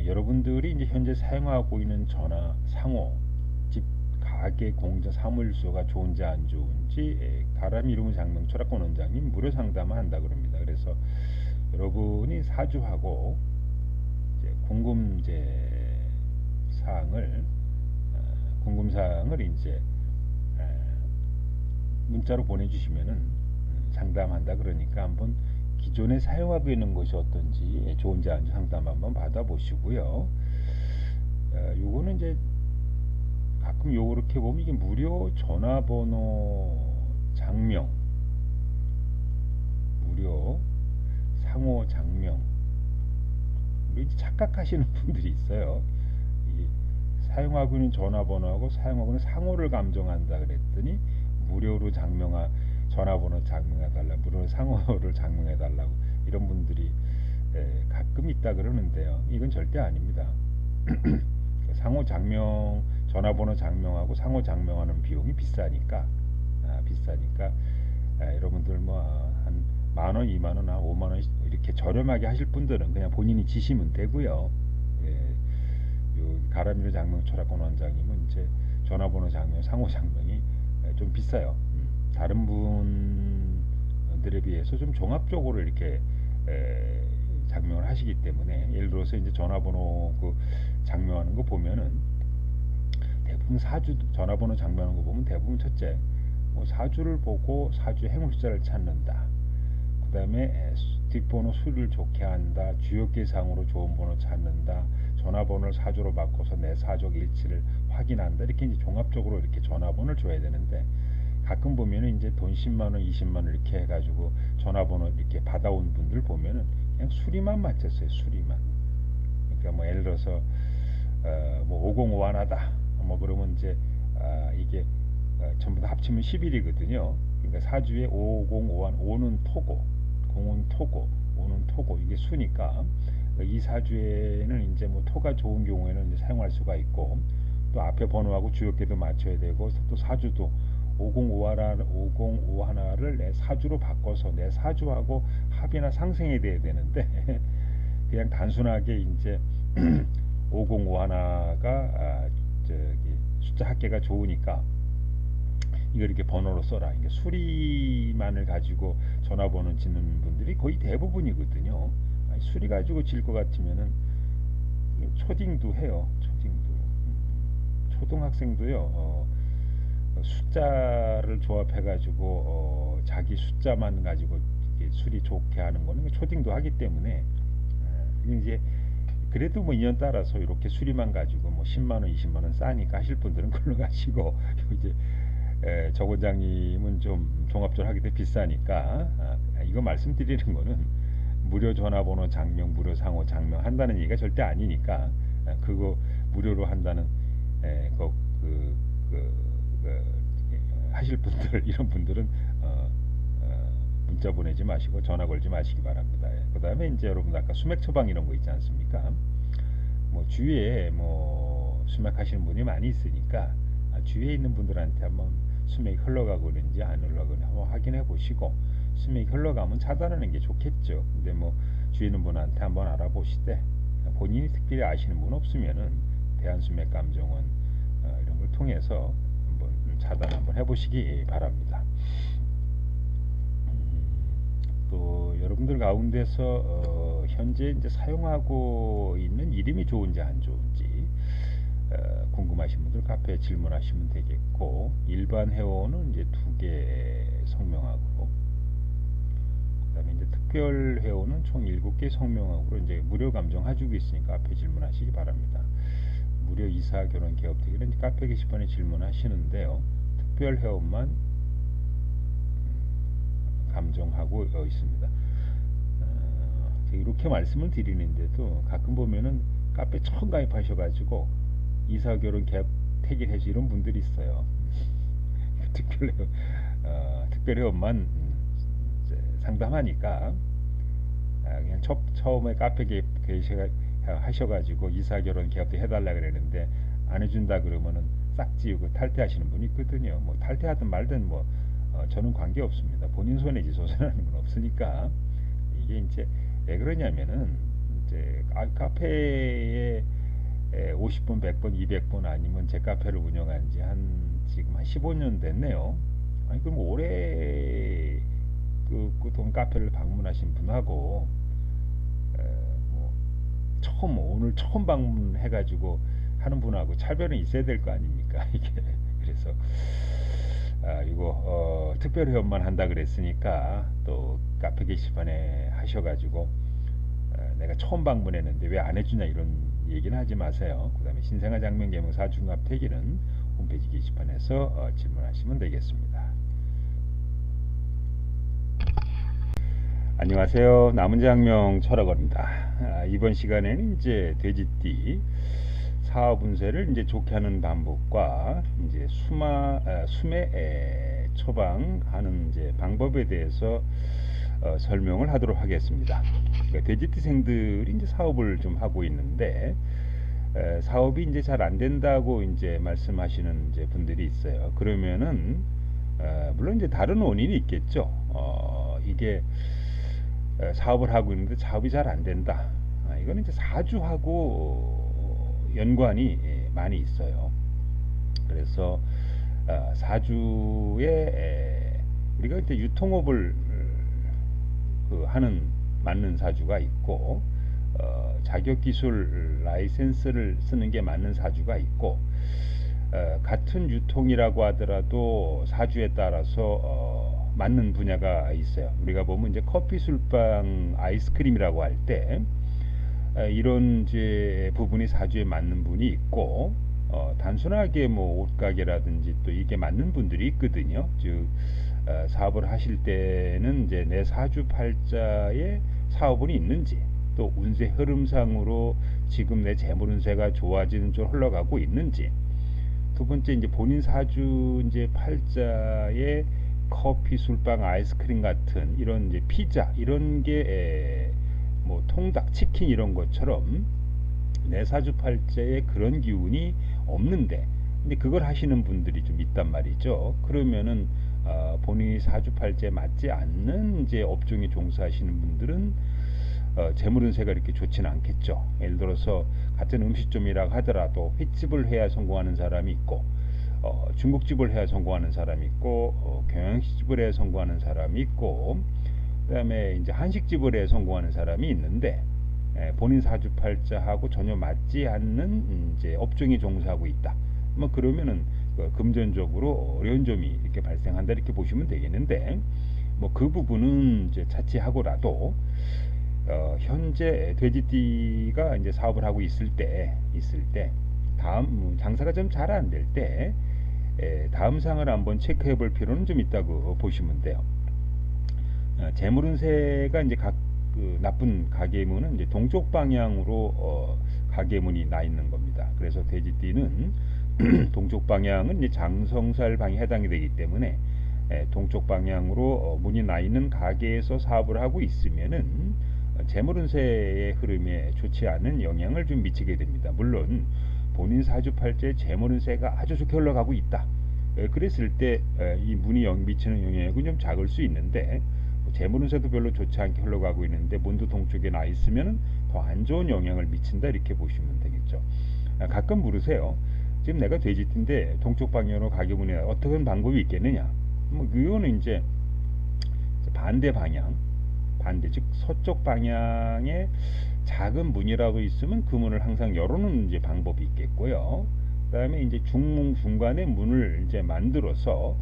여러분들이 이제 현재 사용하고 있는 전화, 상호, 집, 가게, 공장, 사무실소가 좋은지 안 좋은지 가람 이루는 장명 철학권 원장님 무료 상담을 한다 그럽니다. 그래서 여러분이 사주하고 이제 궁금 사항을 이제 문자로 보내주시면은 상담한다 그러니까 한번 기존에 사용하고 있는 것이 어떤지 좋은지 아닌지 상담 한번 받아보시고요. 요거는 이제 가끔 요렇게 보면 이게 무료 전화번호 장명, 무료 상호 장명, 우리 착각하시는 분들이 있어요. 이 사용하고 있는 전화번호하고 사용하고 있는 상호를 감정한다 그랬더니 무료로 전화번호 장명해달라, 무료로 상호를 장명해달라고 이런 분들이 가끔 있다 그러는데요. 이건 절대 아닙니다. 상호 장명, 전화번호 장명하고 상호 장명하는 비용이 비싸니까 여러분들 뭐 한 만원, 2만원, 5만원 이렇게 저렴하게 하실 분들은 그냥 본인이 지시면 되고요. 요 가람이로 장명 철학권 원장님은 이제 전화번호 장명, 상호 장명이 좀 비싸요. 다른 분들에 비해서 좀 종합적으로 이렇게 장명을 하시기 때문에 예를 들어서 이제 전화번호 그 장명하는 거 보면은 대부분 사주 전화번호 장명하는 거 보면 대부분 첫째 뭐 사주를 보고 사주 행운숫자를 찾는다. 그 다음에 뒷번호 수를 좋게 한다. 주역계상으로 좋은 번호 찾는다. 전화번호를 사주로 바꿔서 내 사적 일치를 확인한다. 이렇게 이제 종합적으로 이렇게 전화번호를 줘야 되는데 가끔 보면은 이제 돈 10만원, 20만원 이렇게 해가지고 전화번호 이렇게 받아온 분들 보면은 그냥 수리만 맞췄어요. 수리만. 그러니까 뭐 예를 들어서 뭐 505 하나다. 뭐 그러면 이제 이게 전부 다 합치면 11이거든요. 그러니까 사주에 505한 5는 토고, 0은 토고, 5는 토고 이게 수니까 이 사주에는 이제 뭐 토가 좋은 경우에는 이제 사용할 수가 있고 또 앞에 번호하고 주역계도 맞춰야 되고 또 사주도 505 하나를 내 사주로 바꿔서 내 사주하고 합이나 상생이 돼야 되는데 그냥 단순하게 이제 505 하나가 저기 숫자 합계가 좋으니까 이걸 이렇게 번호로 써라. 이게 수리만을 가지고 전화번호 짓는 분들이 거의 대부분이거든요. 수리 가지고 질 것 같으면은 초딩도 해요. 초등학생도요. 숫자를 조합해 가지고 자기 숫자만 가지고 수리 좋게 하는 거는 초딩도 하기 때문에 이제 그래도 뭐 인연 따라서 이렇게 수리만 가지고 뭐 10만원, 20만원 싸니까 하실 분들은 걸로 가시고 이제 저 원장님은 좀 종합적으로 하기 때문에 비싸니까 이거 말씀드리는 거는 무료 전화번호 장명, 무료 상호 장명 한다는 얘기가 절대 아니니까 그거 무료로 한다는 하실 분들 이런 분들은 문자 보내지 마시고 전화 걸지 마시기 바랍니다. 그 다음에 이제 여러분 아까 수맥 처방 이런 거 있지 않습니까? 뭐 주위에 뭐 수맥 하시는 분이 많이 있으니까 주위에 있는 분들한테 한번 수맥이 흘러가고 있는지 안 흘러가고 한번 확인해 보시고 수맥이 흘러가면 차단하는 게 좋겠죠. 근데 뭐 주위에 있는 분한테 한번 알아보시되 본인이 특별히 아시는 분 없으면은 대한수맥감정원 이런 걸 통해서 한번 차단 한번 해보시기 바랍니다. 또 여러분들 가운데서 현재 이제 사용하고 있는 이름이 좋은지 안 좋은지 궁금하신 분들 카페에 질문하시면 되겠고 일반 회원은 이제 2개 성명하고 그다음에 이제 특별 회원은 총 7개 성명하고 이제 무료 감정 해주고 있으니까 앞에 질문하시기 바랍니다. 무료 이사 결혼 개업 대기는 카페 게시판에 질문하시는데요. 특별 회원만 감정하고 있습니다. 이렇게 말씀을 드리는데도 가끔 보면은 카페 처음 가입하셔가지고 이사 결혼 개업 택일 해서 이런 분들이 있어요. 특별회원만 이제 상담하니까 그냥 처음에 카페 하셔가지고 이사 결혼 계약도 해달라 그랬는데 안 해준다 그러면은 싹 지우고 탈퇴하시는 분이 있거든요. 뭐 탈퇴하든 말든 뭐 저는 관계 없습니다. 본인 손해지 조선하는 건 없으니까. 이게 이제 왜 그러냐면은 이제 카페에 50분, 100분, 200분 아니면 제 카페를 운영한 지 지금 한 15년 됐네요. 아니 그럼 올해 그 카페를 방문하신 분하고 뭐 오늘 처음 방문해가지고 하는 분하고 차별은 있어야 될 거 아닙니까? 이게 그래서 이거 특별 회원만 한다 그랬으니까 또 카페 게시판에 하셔가지고 내가 처음 방문했는데 왜 안 해주냐 이런 얘기는 하지 마세요. 그 다음에 신생아 장면 계몽사 중갑 태기는 홈페이지 게시판에서 질문하시면 되겠습니다. 안녕하세요. 남은 장명 철학원입니다. 이번 시간에는 이제 돼지띠 사업 운세를 이제 좋게 하는 방법과 이제 수매 처방하는 이제 방법에 대해서 설명을 하도록 하겠습니다. 그러니까 돼지띠생들이 이제 사업을 좀 하고 있는데 사업이 이제 잘 안 된다고 이제 말씀하시는 이제 분들이 있어요. 그러면은 물론 이제 다른 원인이 있겠죠. 이게 사업을 하고 있는데 사업이 잘 안 된다. 이거는 이제 사주하고 연관이 많이 있어요. 그래서 사주에 우리가 이제 유통업을 하는 맞는 사주가 있고 자격기술 라이센스를 쓰는 게 맞는 사주가 있고 같은 유통이라고 하더라도 사주에 따라서 맞는 분야가 있어요. 우리가 보면 이제 커피, 술빵, 아이스크림이라고 할 때 이런 이제 부분이 사주에 맞는 분이 있고 단순하게 뭐 옷가게라든지 또 이게 맞는 분들이 있거든요. 즉 사업을 하실 때는 이제 내 사주팔자에 사업운이 있는지 또 운세 흐름상으로 지금 내 재물 운세가 좋아지는 쪽으로 흘러가고 있는지 두 번째 이제 본인 사주 이제 팔자에 커피, 술빵, 아이스크림 같은 이런 이제 피자 이런 게 뭐 통닭, 치킨 이런 것처럼 내 사주팔자에 그런 기운이 없는데 근데 그걸 하시는 분들이 좀 있단 말이죠. 그러면은 본인이 사주팔자에 맞지 않는 이제 업종에 종사하시는 분들은 재물운세가 이렇게 좋지는 않겠죠. 예를 들어서 같은 음식점이라고 하더라도 횟집을 해야 성공하는 사람이 있고 중국집을 해야 성공하는 사람이 있고 경양식집을 해야 성공하는 사람이 있고 그다음에 이제 한식집을 해야 성공하는 사람이 있는데 본인 사주팔자하고 전혀 맞지 않는 이제 업종에 종사하고 있다. 뭐 그러면은 금전적으로 어려운 점이 이렇게 발생한다 이렇게 보시면 되겠는데 뭐 그 부분은 이제 차치하고라도 현재 돼지띠가 이제 사업을 하고 있을 때 다음 장사가 좀 잘 안 될 때 다음 상을 한번 체크해 볼 필요는 좀 있다고 보시면 돼요. 재물운세가 이제 나쁜 가계문은 이제 동쪽 방향으로 가계문이 나 있는 겁니다. 그래서 돼지띠는 동쪽 방향은 이제 장성살 방에 해당이 되기 때문에 동쪽 방향으로 문이 나 있는 가게에서 사업을 하고 있으면은 재물운세의 흐름에 좋지 않은 영향을 좀 미치게 됩니다. 물론 본인 사주팔자에 재물운세가 아주 좋게 흘러가고 있다. 그랬을 때 이 문이 미치는 영향은 좀 작을 수 있는데 재물운세도 별로 좋지 않게 흘러가고 있는데 문도 동쪽에 나 있으면 더 안 좋은 영향을 미친다 이렇게 보시면 되겠죠. 가끔 물으세요. 지금 내가 돼지띠인데 동쪽 방향으로 가게문에 어떻게 방법이 있겠느냐? 뭐 이거는 이제 반대 즉 서쪽 방향에 작은 문이라도 있으면 그 문을 항상 열어놓는 이제 방법이 있겠고요. 그다음에 이제 중간에 문을 이제 만들어서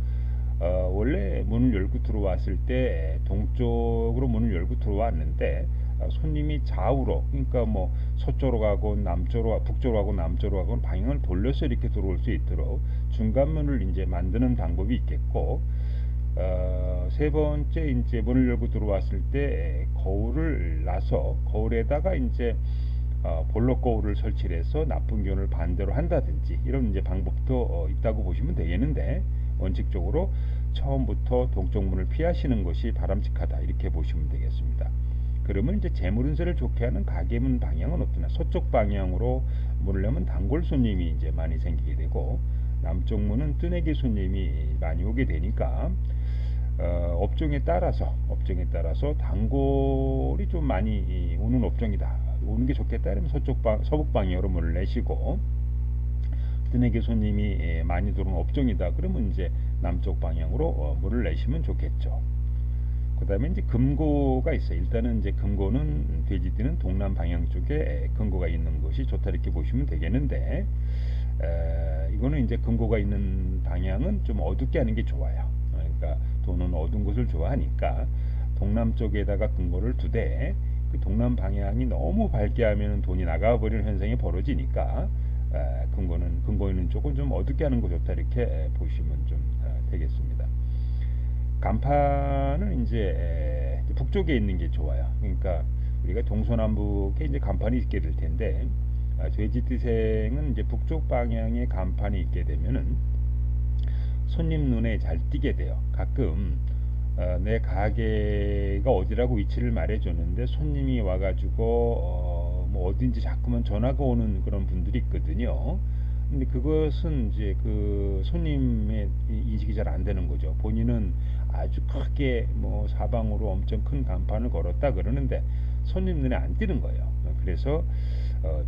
원래 문을 열고 들어왔을 때 동쪽으로 문을 열고 들어왔는데 손님이 좌우로 그러니까 뭐 서쪽으로 가고 북쪽으로 가고 남쪽으로 가고 방향을 돌려서 이렇게 들어올 수 있도록 중간문을 이제 만드는 방법이 있겠고 세 번째 이제 문을 열고 들어왔을 때 거울을 놔서 거울에다가 이제 볼록 거울을 설치해서 나쁜 기운을 반대로 한다든지 이런 이제 방법도 있다고 보시면 되겠는데 원칙적으로 처음부터 동쪽 문을 피하시는 것이 바람직하다 이렇게 보시면 되겠습니다. 그러면 이제 재물운세를 좋게 하는 가계문 방향은 어떠냐? 서쪽 방향으로 문을 열면 단골 손님이 이제 많이 생기게 되고, 남쪽 문은 뜨내기 손님이 많이 오게 되니까 업종에 따라서 단골이 좀 많이 오는 업종이다, 오는 게 좋겠다 그러면 서북 방향으로 문을 내시고, 뜨내기 손님이 많이 들어오는 업종이다 그러면 이제 남쪽 방향으로 문을 내시면 좋겠죠. 그 다음에 이제 금고가 있어요. 일단은 이제 금고는 돼지띠는 동남 방향 쪽에 금고가 있는 것이 좋다 이렇게 보시면 되겠는데, 이거는 이제 금고가 있는 방향은 좀 어둡게 하는 게 좋아요. 그러니까 돈은 어두운 곳을 좋아하니까 동남 쪽에다가 금고를 두되, 그 동남 방향이 너무 밝게 하면 돈이 나가버리는 현상이 벌어지니까 금고 있는 쪽은 좀 어둡게 하는 거 좋다 이렇게 보시면 좀 되겠습니다. 간판은 이제 북쪽에 있는 게 좋아요. 그러니까 우리가 동서남북에 이제 간판이 있게 될 텐데, 돼지띠생은 이제 북쪽 방향에 간판이 있게 되면은 손님 눈에 잘 띄게 돼요. 가끔 내 가게가 어디라고 위치를 말해줬는데 손님이 와가지고 뭐 어딘지 자꾸만 전화가 오는 그런 분들이 있거든요. 근데 그것은 이제 그 손님의 인식이 잘 안 되는 거죠. 본인은 아주 크게 뭐 사방으로 엄청 큰 간판을 걸었다 그러는데 손님 눈에 안 띄는 거예요. 그래서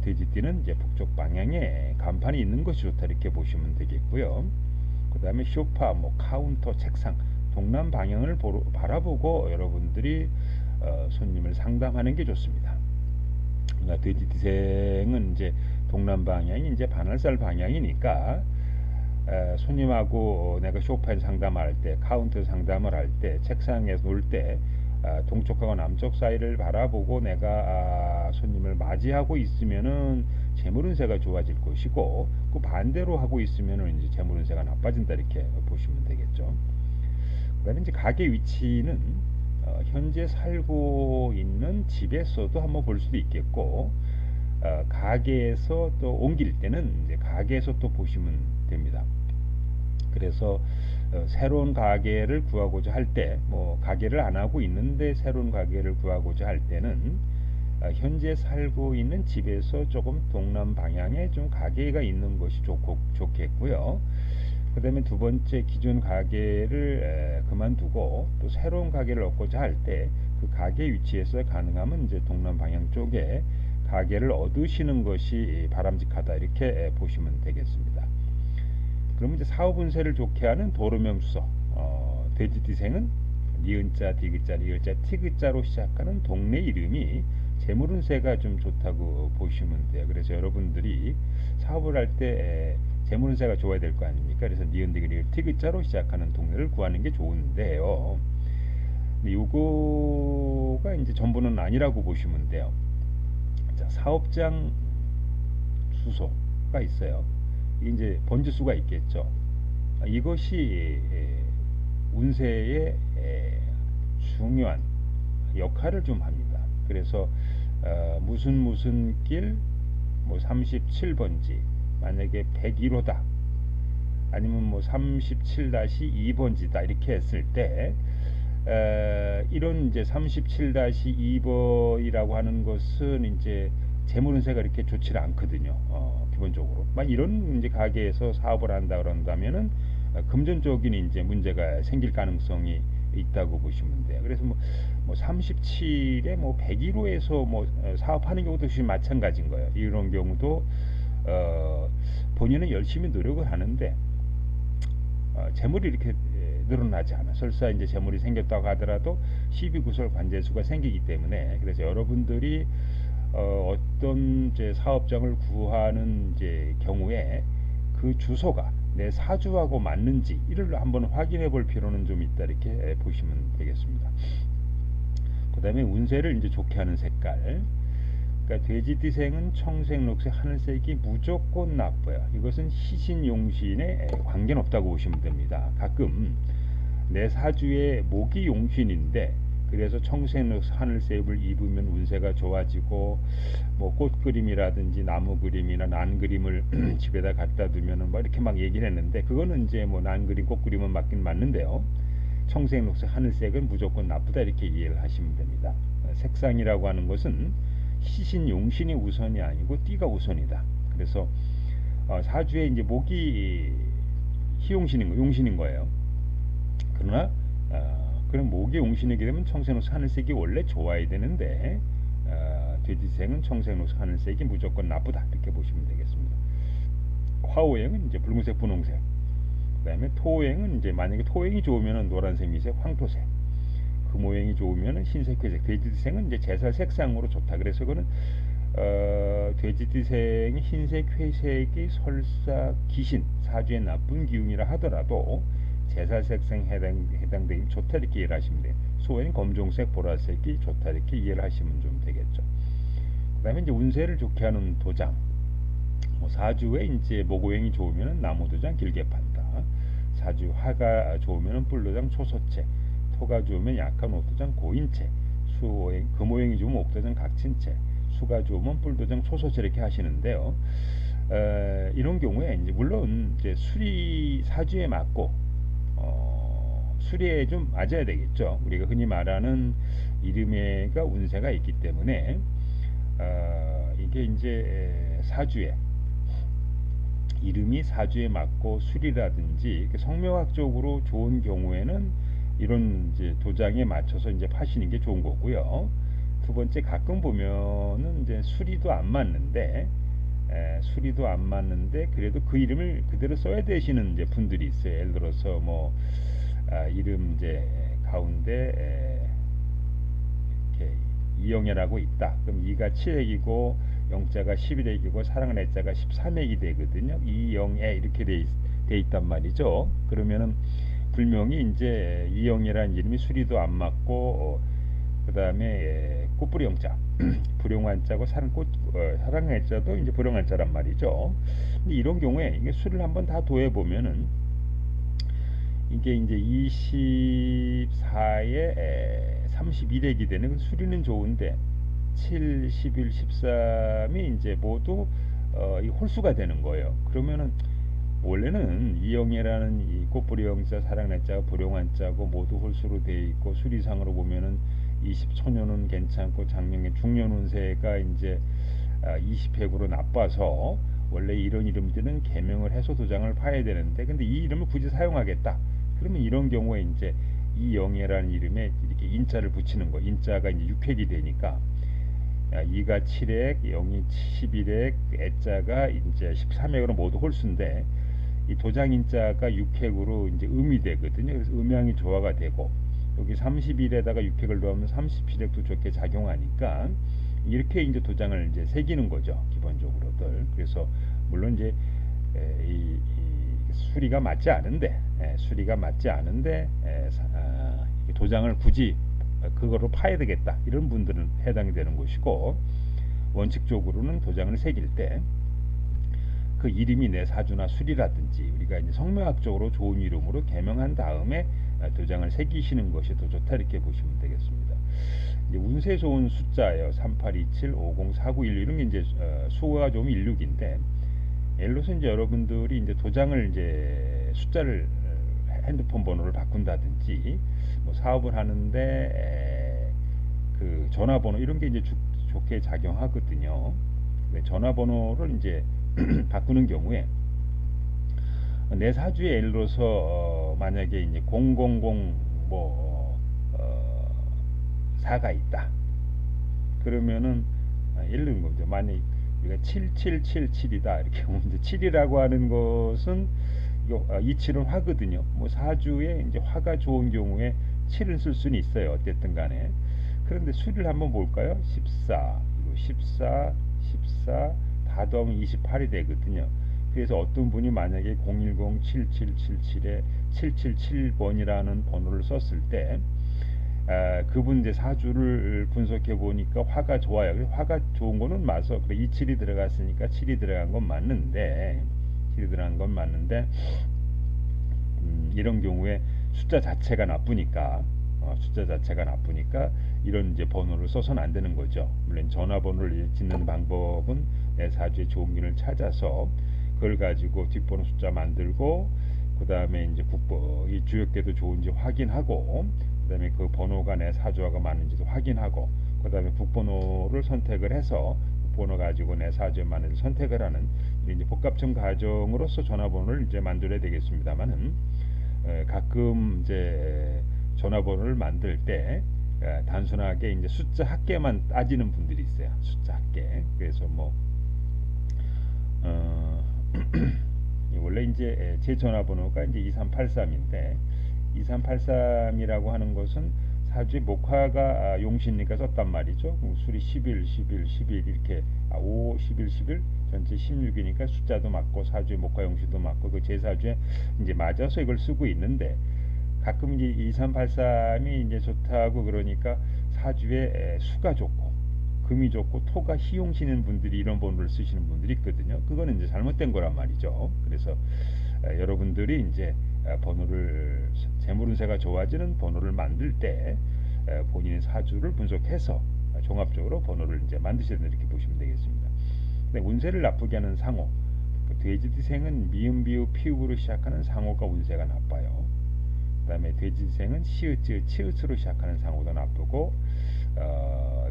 돼지띠는 이제 북쪽 방향에 간판이 있는 것이 좋다 이렇게 보시면 되겠고요. 그 다음에 소파, 뭐 카운터, 책상, 동남 방향을 바라보고 여러분들이 손님을 상담하는 게 좋습니다. 그러니까 돼지띠생은 이제 동남 방향이 이제 반월살 방향이니까 손님하고 내가 소파에 상담할 때, 카운터 상담을 할 때, 책상에서 놀 때 동쪽하고 남쪽 사이를 바라보고 내가 손님을 맞이하고 있으면은 재물운세가 좋아질 것이고, 그 반대로 하고 있으면은 이제 재물운세가 나빠진다 이렇게 보시면 되겠죠. 그다음에 이제 가게 위치는 현재 살고 있는 집에서도 한번 볼 수도 있겠고, 가게에서 또 옮길 때는 이제 가게에서 또 보시면 됩니다. 그래서 새로운 가게를 구하고자 할 때, 뭐 가게를 안 하고 있는데 새로운 가게를 구하고자 할 때는 현재 살고 있는 집에서 조금 동남 방향에 좀 가게가 있는 것이 좋겠고요. 그 다음에 두 번째, 기존 가게를 그만두고 또 새로운 가게를 얻고자 할 때 그 가게 위치에서 가능하면 이제 동남 방향 쪽에 가게를 얻으시는 것이 바람직하다 이렇게 보시면 되겠습니다. 그러면 이제 사업 운세를 좋게 하는 도로명 주소, 돼지띠생은 니은자, 디귿자, 리을자, 티귿자로 시작하는 동네 이름이 재물 운세가 좀 좋다고 보시면 돼요. 그래서 여러분들이 사업을 할 때 재물 운세가 좋아야 될 거 아닙니까? 그래서 니은, 디귿, 리을, 티귿자로 시작하는 동네를 구하는 게 좋은데요. 근데 요거가 이제 전부는 아니라고 보시면 돼요. 자, 사업장 주소가 있어요. 이제 번지수가 있겠죠. 이것이 운세의 중요한 역할을 좀 합니다. 그래서 무슨 길, 뭐 37번지, 만약에 101호다, 아니면 뭐 37-2번지다 이렇게 했을 때 이런 이제 37-2번이라고 하는 것은 이제 재물운세가 이렇게 좋지 않거든요. 기본적으로 이런 이제 가게에서 사업을 한다 그런다면은 금전적인 이제 문제가 생길 가능성이 있다고 보시면 돼요. 그래서 뭐 37에 뭐 101호에서 뭐 사업하는 경우도 역시 마찬가지인 거예요. 이런 경우도 본인은 열심히 노력을 하는데 재물이 이렇게 늘어나지 않아. 설사 이제 재물이 생겼다고 하더라도 12구설 관제수가 생기기 때문에, 그래서 여러분들이 어떤 이제 사업장을 구하는 이제 경우에 그 주소가 내 사주하고 맞는지 이를 한번 확인해 볼 필요는 좀 있다 이렇게 보시면 되겠습니다. 그 다음에 운세를 이제 좋게 하는 색깔, 그러니까 돼지띠생은 청색, 녹색, 하늘색이 무조건 나빠요. 이것은 희신용신에 관계는 없다고 보시면 됩니다. 가끔 내 사주에 목이 용신인데 그 그래서 청색 하늘색을 입으면 운세가 좋아지고 뭐 꽃 그림이라든지 나무 그림이나 난 그림을 집에다 갖다 두면은 뭐 이렇게 막 얘기를 했는데, 그거는 이제 뭐 난 그림 꽃 그림은 맞긴 맞는데요. 청색 녹색 하늘색은 무조건 나쁘다 이렇게 이해를 하시면 됩니다. 색상이라고 하는 것은 시신 용신이 우선이 아니고 띠가 우선이다. 그래서 사주에 이제 목이 용신인 거예요. 그러나 그럼 목이 용신이게 되면 청색녹색 하늘색이 원래 좋아야 되는데 돼지생은 청색녹색 하늘색이 무조건 나쁘다 이렇게 보시면 되겠습니다. 화오행은 이제 붉은색, 분홍색. 그다음에 토오행은 이제 만약에 토오행이 좋으면 노란색, 미색, 황토색. 금오행이 좋으면 흰색, 회색. 돼지생은 이제 제살 색상으로 좋다. 그래서 그거는 돼지생이 흰색, 회색이 설사, 귀신, 사주의 나쁜 기운이라 하더라도 제살 색상 해당되기 좋다 이렇게 이해를 하시면 돼요. 소에는 검정색, 보라색이 좋다 이렇게 이해를 하시면 좀 되겠죠. 그다음에 이제 운세를 좋게 하는 도장. 사주에 이제 목오행이 좋으면 나무도장 길게 판다. 사주 화가 좋으면 뿔도장 초소채. 토가 좋으면 약한 옥도장 고인채. 수오행, 금오행이 좋으면 옥도장 각친채. 수가 좋으면 뿔도장 초소채 이렇게 하시는데요. 이런 경우에 이제 물론 이제 수리 사주에 맞고 수리에 좀 맞아야 되겠죠. 우리가 흔히 말하는 이름에가 운세가 있기 때문에 이게 이제 사주에 이름이 사주에 맞고 수리라든지 성명학적으로 좋은 경우에는 이런 이제 도장에 맞춰서 이제 파시는 게 좋은 거고요. 두 번째, 가끔 보면은 이제 수리도 안 맞는데 그래도 그 이름을 그대로 써야 되시는 이제 분들이 있어요. 예를 들어서 뭐 이름 이제 가운데 이렇게 이영애라고 있다. 그럼 2가 7핵이고 영자가 11핵이고 사랑은 애자가 13핵이 되거든요. 이영애 이렇게 돼 있단 말이죠. 그러면은 불명이 이제 이영애라는 이름이 수리도 안 맞고 그 다음에 꽃뿌리 영자 불용한자고 사랑 애자도 이제 불용한자란 말이죠. 근데 이런 경우에 이게 수를 한번 다 도해 보면은 이게 이제 24에 31핵이 되는 수리는 좋은데 7, 11, 13이 이제 모두 이 홀수가 되는 거예요. 그러면은 원래는 이영애라는 이 꽃뿌리 영자, 사랑내자가 불용한자고 모두 홀수로 되어 있고 수리상으로 보면은 20초년은 괜찮고 작년에 중년운세가 이제 20핵으로 나빠서 원래 이런 이름들은 개명을 해서 도장을 파야 되는데 근데 이 이름을 굳이 사용하겠다. 그러면 이런 경우에 이제 이영애라는 이름에 이렇게 인자를 붙이는 거. 인자가 이제 6핵이 되니까 2가 7핵, 0이 11핵, 애자가 이제 13핵으로 모두 홀수인데 이 도장 인자가 6핵으로 이제 음이 되거든요. 그래서 음양이 조화가 되고 여기 31에다가 6핵을 넣으면 37핵도 좋게 작용하니까 이렇게 이제 도장을 이제 새기는 거죠. 기본적으로들. 그래서 물론 이제 이 수리가 맞지 않은데 도장을 굳이 그거로 파야 되겠다 이런 분들은 해당이 되는 것이고, 원칙적으로는 도장을 새길 때 그 이름이 내 사주나 수리라든지 우리가 이제 성명학적으로 좋은 이름으로 개명한 다음에 도장을 새기시는 것이 더 좋다 이렇게 보시면 되겠습니다. 이제 운세 좋은 숫자예요. 3827, 50, 4911 이런 게 이제 수가 좀 16인데 예를 들어서 이제 여러분들이 이제 도장을 이제 숫자를 핸드폰 번호를 바꾼다든지 뭐 사업을 하는데 그 전화번호 이런 게 이제 좋게 작용하거든요. 전화번호를 이제 바꾸는 경우에 내 사주에 예를 들어서 만약에 이제 000 뭐 4가 있다. 그러면은 예를 들면 거죠. 만약 우리가 7777이다 이렇게 보면 7이라고 하는 것은 이거 27은 화거든요. 뭐 사주에 이제 화가 좋은 경우에 7을 쓸 수는 있어요. 어쨌든 간에. 그런데 수를 한번 볼까요? 14, 14, 14 다 더하면 28이 되거든요. 그래서 어떤 분이 만약에 010-7777에 777번이라는 번호를 썼을 때 그분 이제 사주를 분석해 보니까 화가 좋아요. 화가 좋은 거는 맞아. 그래 27이 들어갔으니까 7이 들어간 건 맞는데 이런 경우에 숫자 자체가 나쁘니까 숫자 자체가 나쁘니까 이런 이제 번호를 써서는 안 되는 거죠. 물론 전화번호를 짓는 방법은 내 사주의 좋은 기를 찾아서 그걸 가지고 뒷번호 숫자 만들고 그 다음에 이제 이 주역계도 좋은지 확인하고 그 다음에 그 번호가 내 사주하고 맞는지도 확인하고 그 다음에 국번호를 선택을 해서 번호 가지고 내 사주에 맞는지 선택을 하는 이제 복잡한 과정으로서 전화번호를 이제 만들어야 되겠습니다만은 가끔 이제 전화번호를 만들 때 단순하게 이제 숫자 합계만 따지는 분들이 있어요. 숫자 합계. 그래서 뭐 원래 이제 제 전화번호가 이제 2383인데 2383이라고 하는 것은 사주의 목화가 용신이니까 썼단 말이죠. 술이 11, 11, 11 이렇게 5, 11, 11 전체 16이니까 숫자도 맞고 사주의 목화 용신도 맞고 그 제 사주에 이제 맞아서 이걸 쓰고 있는데 가끔 이제 2383이 이제 좋다고 그러니까 사주에 수가 좋고 금이 좋고 토가 희용시는 분들이 이런 번호를 쓰시는 분들이 있거든요. 그거는 이제 잘못된 거란 말이죠. 그래서 여러분들이 이제 번호를 재물운세가 좋아지는 번호를 만들 때 본인의 사주를 분석해서 종합적으로 번호를 이제 만드셔야 된다 이렇게 보시면 되겠습니다. 근데 운세를 나쁘게 하는 상호, 돼지디생은 미음, 비읍, 피읍으로 시작하는 상호가 운세가 나빠요. 그 다음에 돼지디생은 시읒, 찌읒, 치읒으로 시작하는 상호도 나쁘고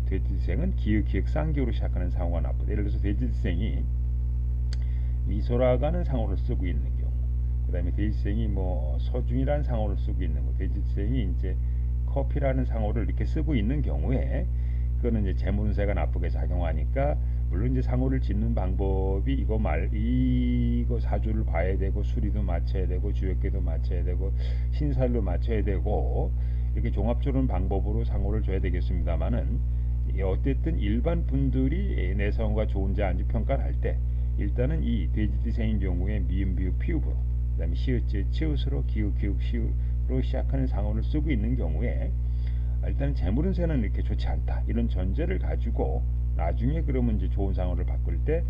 돼지디생은 기읒, 기읒, 쌍기으로 시작하는 상호가 나쁘다. 예를 들어서 돼지디생이 미소라가는 상호를 쓰고 있는 경우, 그 다음에 돼지디생이 뭐 서중이라는 상호를 쓰고 있는 거, 돼지디생이 이제 커피라는 상호를 이렇게 쓰고 있는 경우에 그거는 이제 재물운세가 나쁘게 작용하니까 물론 이제 상호를 짓는 방법이 이거 사주를 봐야 되고 수리도 맞춰야 되고 주역계도 맞춰야 되고 신살도 맞춰야 되고 이렇게 종합적인 방법으로 상호를 줘야 되겠습니다만은 어쨌든 일반 분들이 내 성과 좋은지 아닌지 평가를 할 때 일단은 이 돼지디생인 경우에 미음, 비읍, 피읍으로 그 다음에 시읒, 찌읒, 치읒으로 기읒, 기읒, 시읒으로 시작하는 상호를 쓰고 있는 경우에 일단 재물운세는 이렇게 좋지 않다 이런 전제를 가지고 나중에 그러면 이제 좋은 상호를 바꿀 때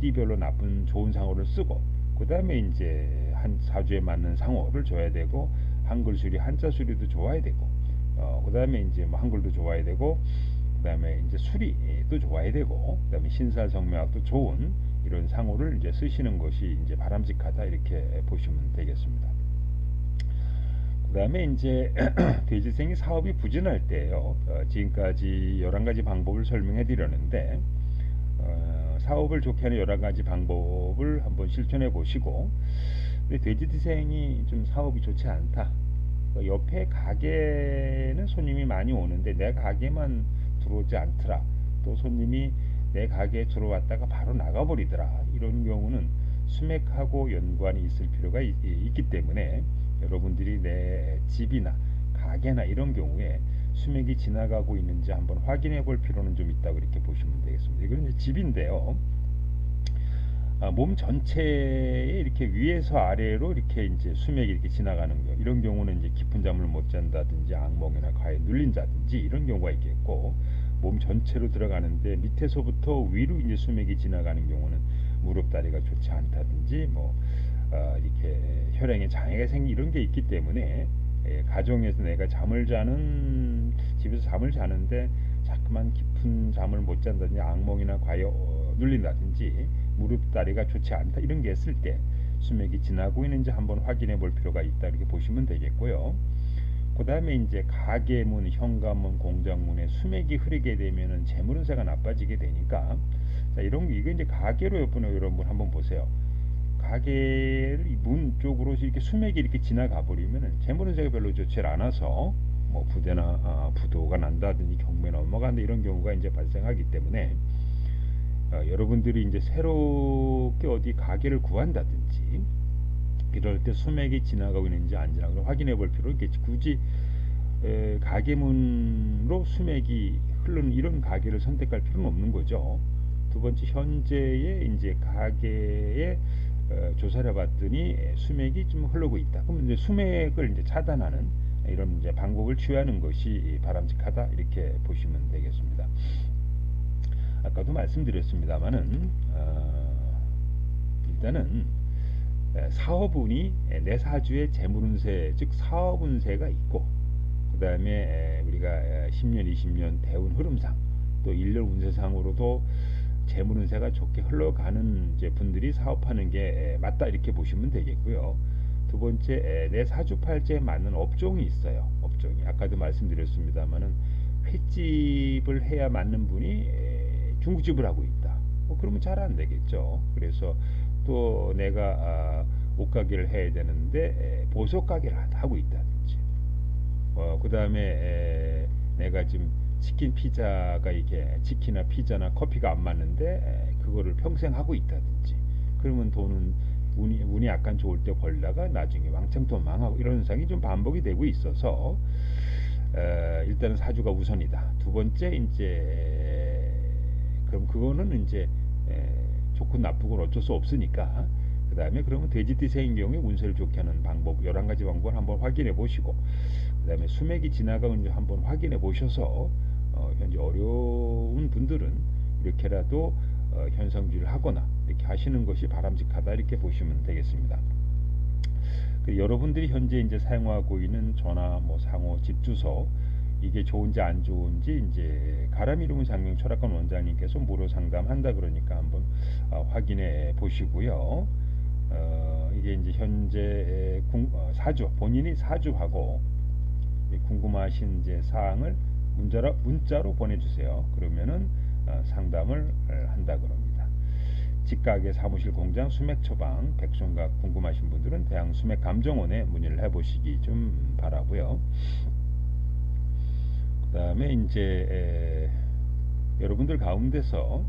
띠별로 나쁜 좋은 상호를 쓰고 그 다음에 이제 한 사주에 맞는 상호를 줘야 되고 한글 수리 한자 수리도 좋아야 되고 그 다음에 이제 뭐 한글도 좋아야 되고 그 다음에 이제 수리도 좋아야 되고 그 다음에 신살 성명학도 좋은 이런 상호를 이제 쓰시는 것이 이제 바람직하다 이렇게 보시면 되겠습니다. 그 다음에 이제 돼지생이 사업이 부진할 때요. 지금까지 11가지 방법을 설명해 드렸는데 사업을 좋게 하는 11가지 방법을 한번 실천해 보시고 돼지생이 좀 사업이 좋지 않다. 옆에 가게는 손님이 많이 오는데 내 가게만 들어오지 않더라. 또 손님이 내 가게에 들어왔다가 바로 나가버리더라. 이런 경우는 수맥하고 연관이 있을 필요가 있기 때문에 여러분들이 내 집이나 가게나 이런 경우에 수맥이 지나가고 있는지 한번 확인해 볼 필요는 좀 있다고 이렇게 보시면 되겠습니다. 이건 이제 집인데요. 몸 전체에 이렇게 위에서 아래로 이렇게 이제 수맥이 이렇게 지나가는 경우, 이런 경우는 이제 깊은 잠을 못 잔다든지 악몽이나 과에 눌린다든지 이런 경우가 있겠고, 몸 전체로 들어가는데 밑에서부터 위로 이제 수맥이 지나가는 경우는 무릎 다리가 좋지 않다든지 뭐 이렇게 혈행에 장애가 생기 이런 게 있기 때문에 가정에서 내가 집에서 잠을 자는데 자꾸만 깊은 잠을 못 잔다든지 악몽이나 과에 눌린다든지 무릎 다리가 좋지 않다 이런 게 있을 때 수맥이 지나고 있는지 한번 확인해 볼 필요가 있다 이렇게 보시면 되겠고요. 그 다음에 이제 가게문, 현관문, 공장문에 수맥이 흐르게 되면은 재물운세가 나빠지게 되니까 자 이거 이제 가게로 여러분 한번 보세요. 가게를 문 쪽으로 이렇게 수맥이 이렇게 지나가 버리면은 재물운세가 별로 좋지 않아서 뭐 부대나 부도가 난다든지 경매 넘어간다 이런 경우가 이제 발생하기 때문에 여러분들이 이제 새롭게 어디 가게를 구한다든지 이럴 때 수맥이 지나가고 있는지 안 지나가고 확인해 볼 필요 있겠지. 굳이 가게문으로 수맥이 흐르는 이런 가게를 선택할 필요는 없는 거죠. 두 번째, 현재의 이제 가게에 조사를 해봤더니 수맥이 좀 흐르고 있다. 그럼 이제 수맥을 이제 차단하는 이런 이제 방법을 취하는 것이 바람직하다 이렇게 보시면 되겠습니다. 아까도 말씀드렸습니다만은 일단은 사업운이 내 사주에 재물운세 즉 사업운세가 있고 그 그 다음에 우리가 10년, 20년 대운 흐름상, 또 1년 운세상으로도 재물 운세가 좋게 흘러가는 이제 분들이 사업하는 게 맞다 이렇게 보시면 되겠고요. 두 번째, 내 사주팔자에 맞는 업종이 있어요. 업종이 아까도 말씀드렸습니다만은 횟집을 해야 맞는 분이 중국집을 하고 있다. 그러면 잘 안 되겠죠. 그래서 또 내가 옷가게를 해야 되는데 보석 가게를 하고 있다든지, 그 다음에 내가 지금 치킨 피자가 이게 치킨이나 피자나 커피가 안 맞는데 그거를 평생 하고 있다든지, 그러면 돈은 운이 약간 좋을 때 벌다가 나중에 왕창 또 망하고 이런 현상이 좀 반복이 되고 있어서 일단은 사주가 우선이다. 두 번째 이제 그럼 그거는 이제 좋고 나쁘고 어쩔 수 없으니까, 그 다음에 그러면 돼지띠생인 경우에 운세를 좋게 하는 방법 11가지 방법을 한번 확인해 보시고, 그 다음에 수맥이 지나가는지 한번 확인해 보셔서 현재 어려운 분들은 이렇게라도 현상주의를 하거나 이렇게 하시는 것이 바람직하다 이렇게 보시면 되겠습니다. 여러분들이 현재 이제 사용하고 있는 전화, 뭐 상호, 집 주소, 이게 좋은지 안 좋은지 이제 가람 이름은 장명 철학관 원장님께서 무료 상담한다 그러니까 한번 확인해 보시고요. 이게 이제 현재 사주, 본인이 사주하고 궁금하신 이제 사항을 문자로 보내주세요. 그러면은 상담을 한다 그럽니다. 직가게, 사무실, 공장, 수맥 처방, 백손각 궁금하신 분들은 대학 수맥 감정원에 문의를 해보시기 좀 바라고요. 그 다음에 이제 여러분들 가운데서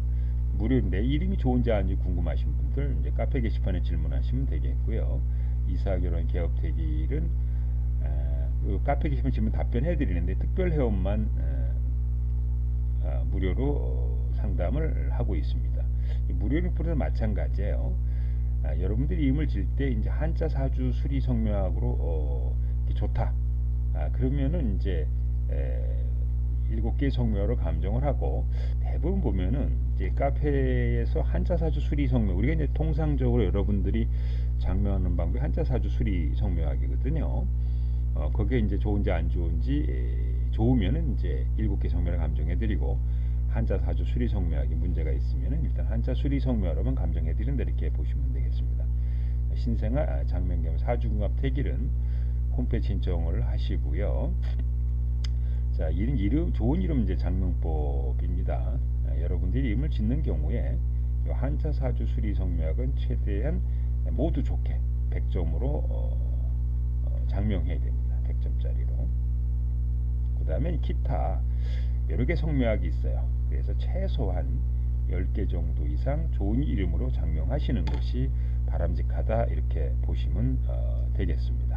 무료 내 이름이 좋은지 아닌지 궁금하신 분들 이제 카페 게시판에 질문하시면 되겠고요. 이사, 결혼, 개업, 대기일은 카페 게시판 질문 답변해 드리는데 특별 회원만 무료로 상담을 하고 있습니다. 무료는 마찬가지예요. 여러분들이 이름을 질 때 이제 한자 사주 수리 성묘학으로 좋다. 그러면은 이제 7개의 성묘로 감정을 하고, 대부분 보면은 이제 카페에서 한자 사주 수리 성묘, 우리가 이제 통상적으로 여러분들이 장명하는 방법이 한자 사주 수리 성묘학이거든요. 거기에 이제 좋은지 안 좋은지, 좋으면은 이제 7개 성묘를 감정해드리고, 한자 사주 수리 성묘학이 문제가 있으면은 일단 한자 수리 성묘로만 감정해드린다 이렇게 보시면 되겠습니다. 신생아 장명겸 사주궁합 태길은 홈페이지 신청을 하시고요. 자, 이름 좋은 이름 이제 장명법입니다. 여러분들이 이름을 짓는 경우에 한자 사주 수리 성묘학은 최대한 모두 좋게 100점으로 장명해야 됩니다. 100점짜리로. 그 다음에 기타 여러 개 성묘학이 있어요. 그래서 최소한 10개 정도 이상 좋은 이름으로 장명하시는 것이 바람직하다 이렇게 보시면 되겠습니다.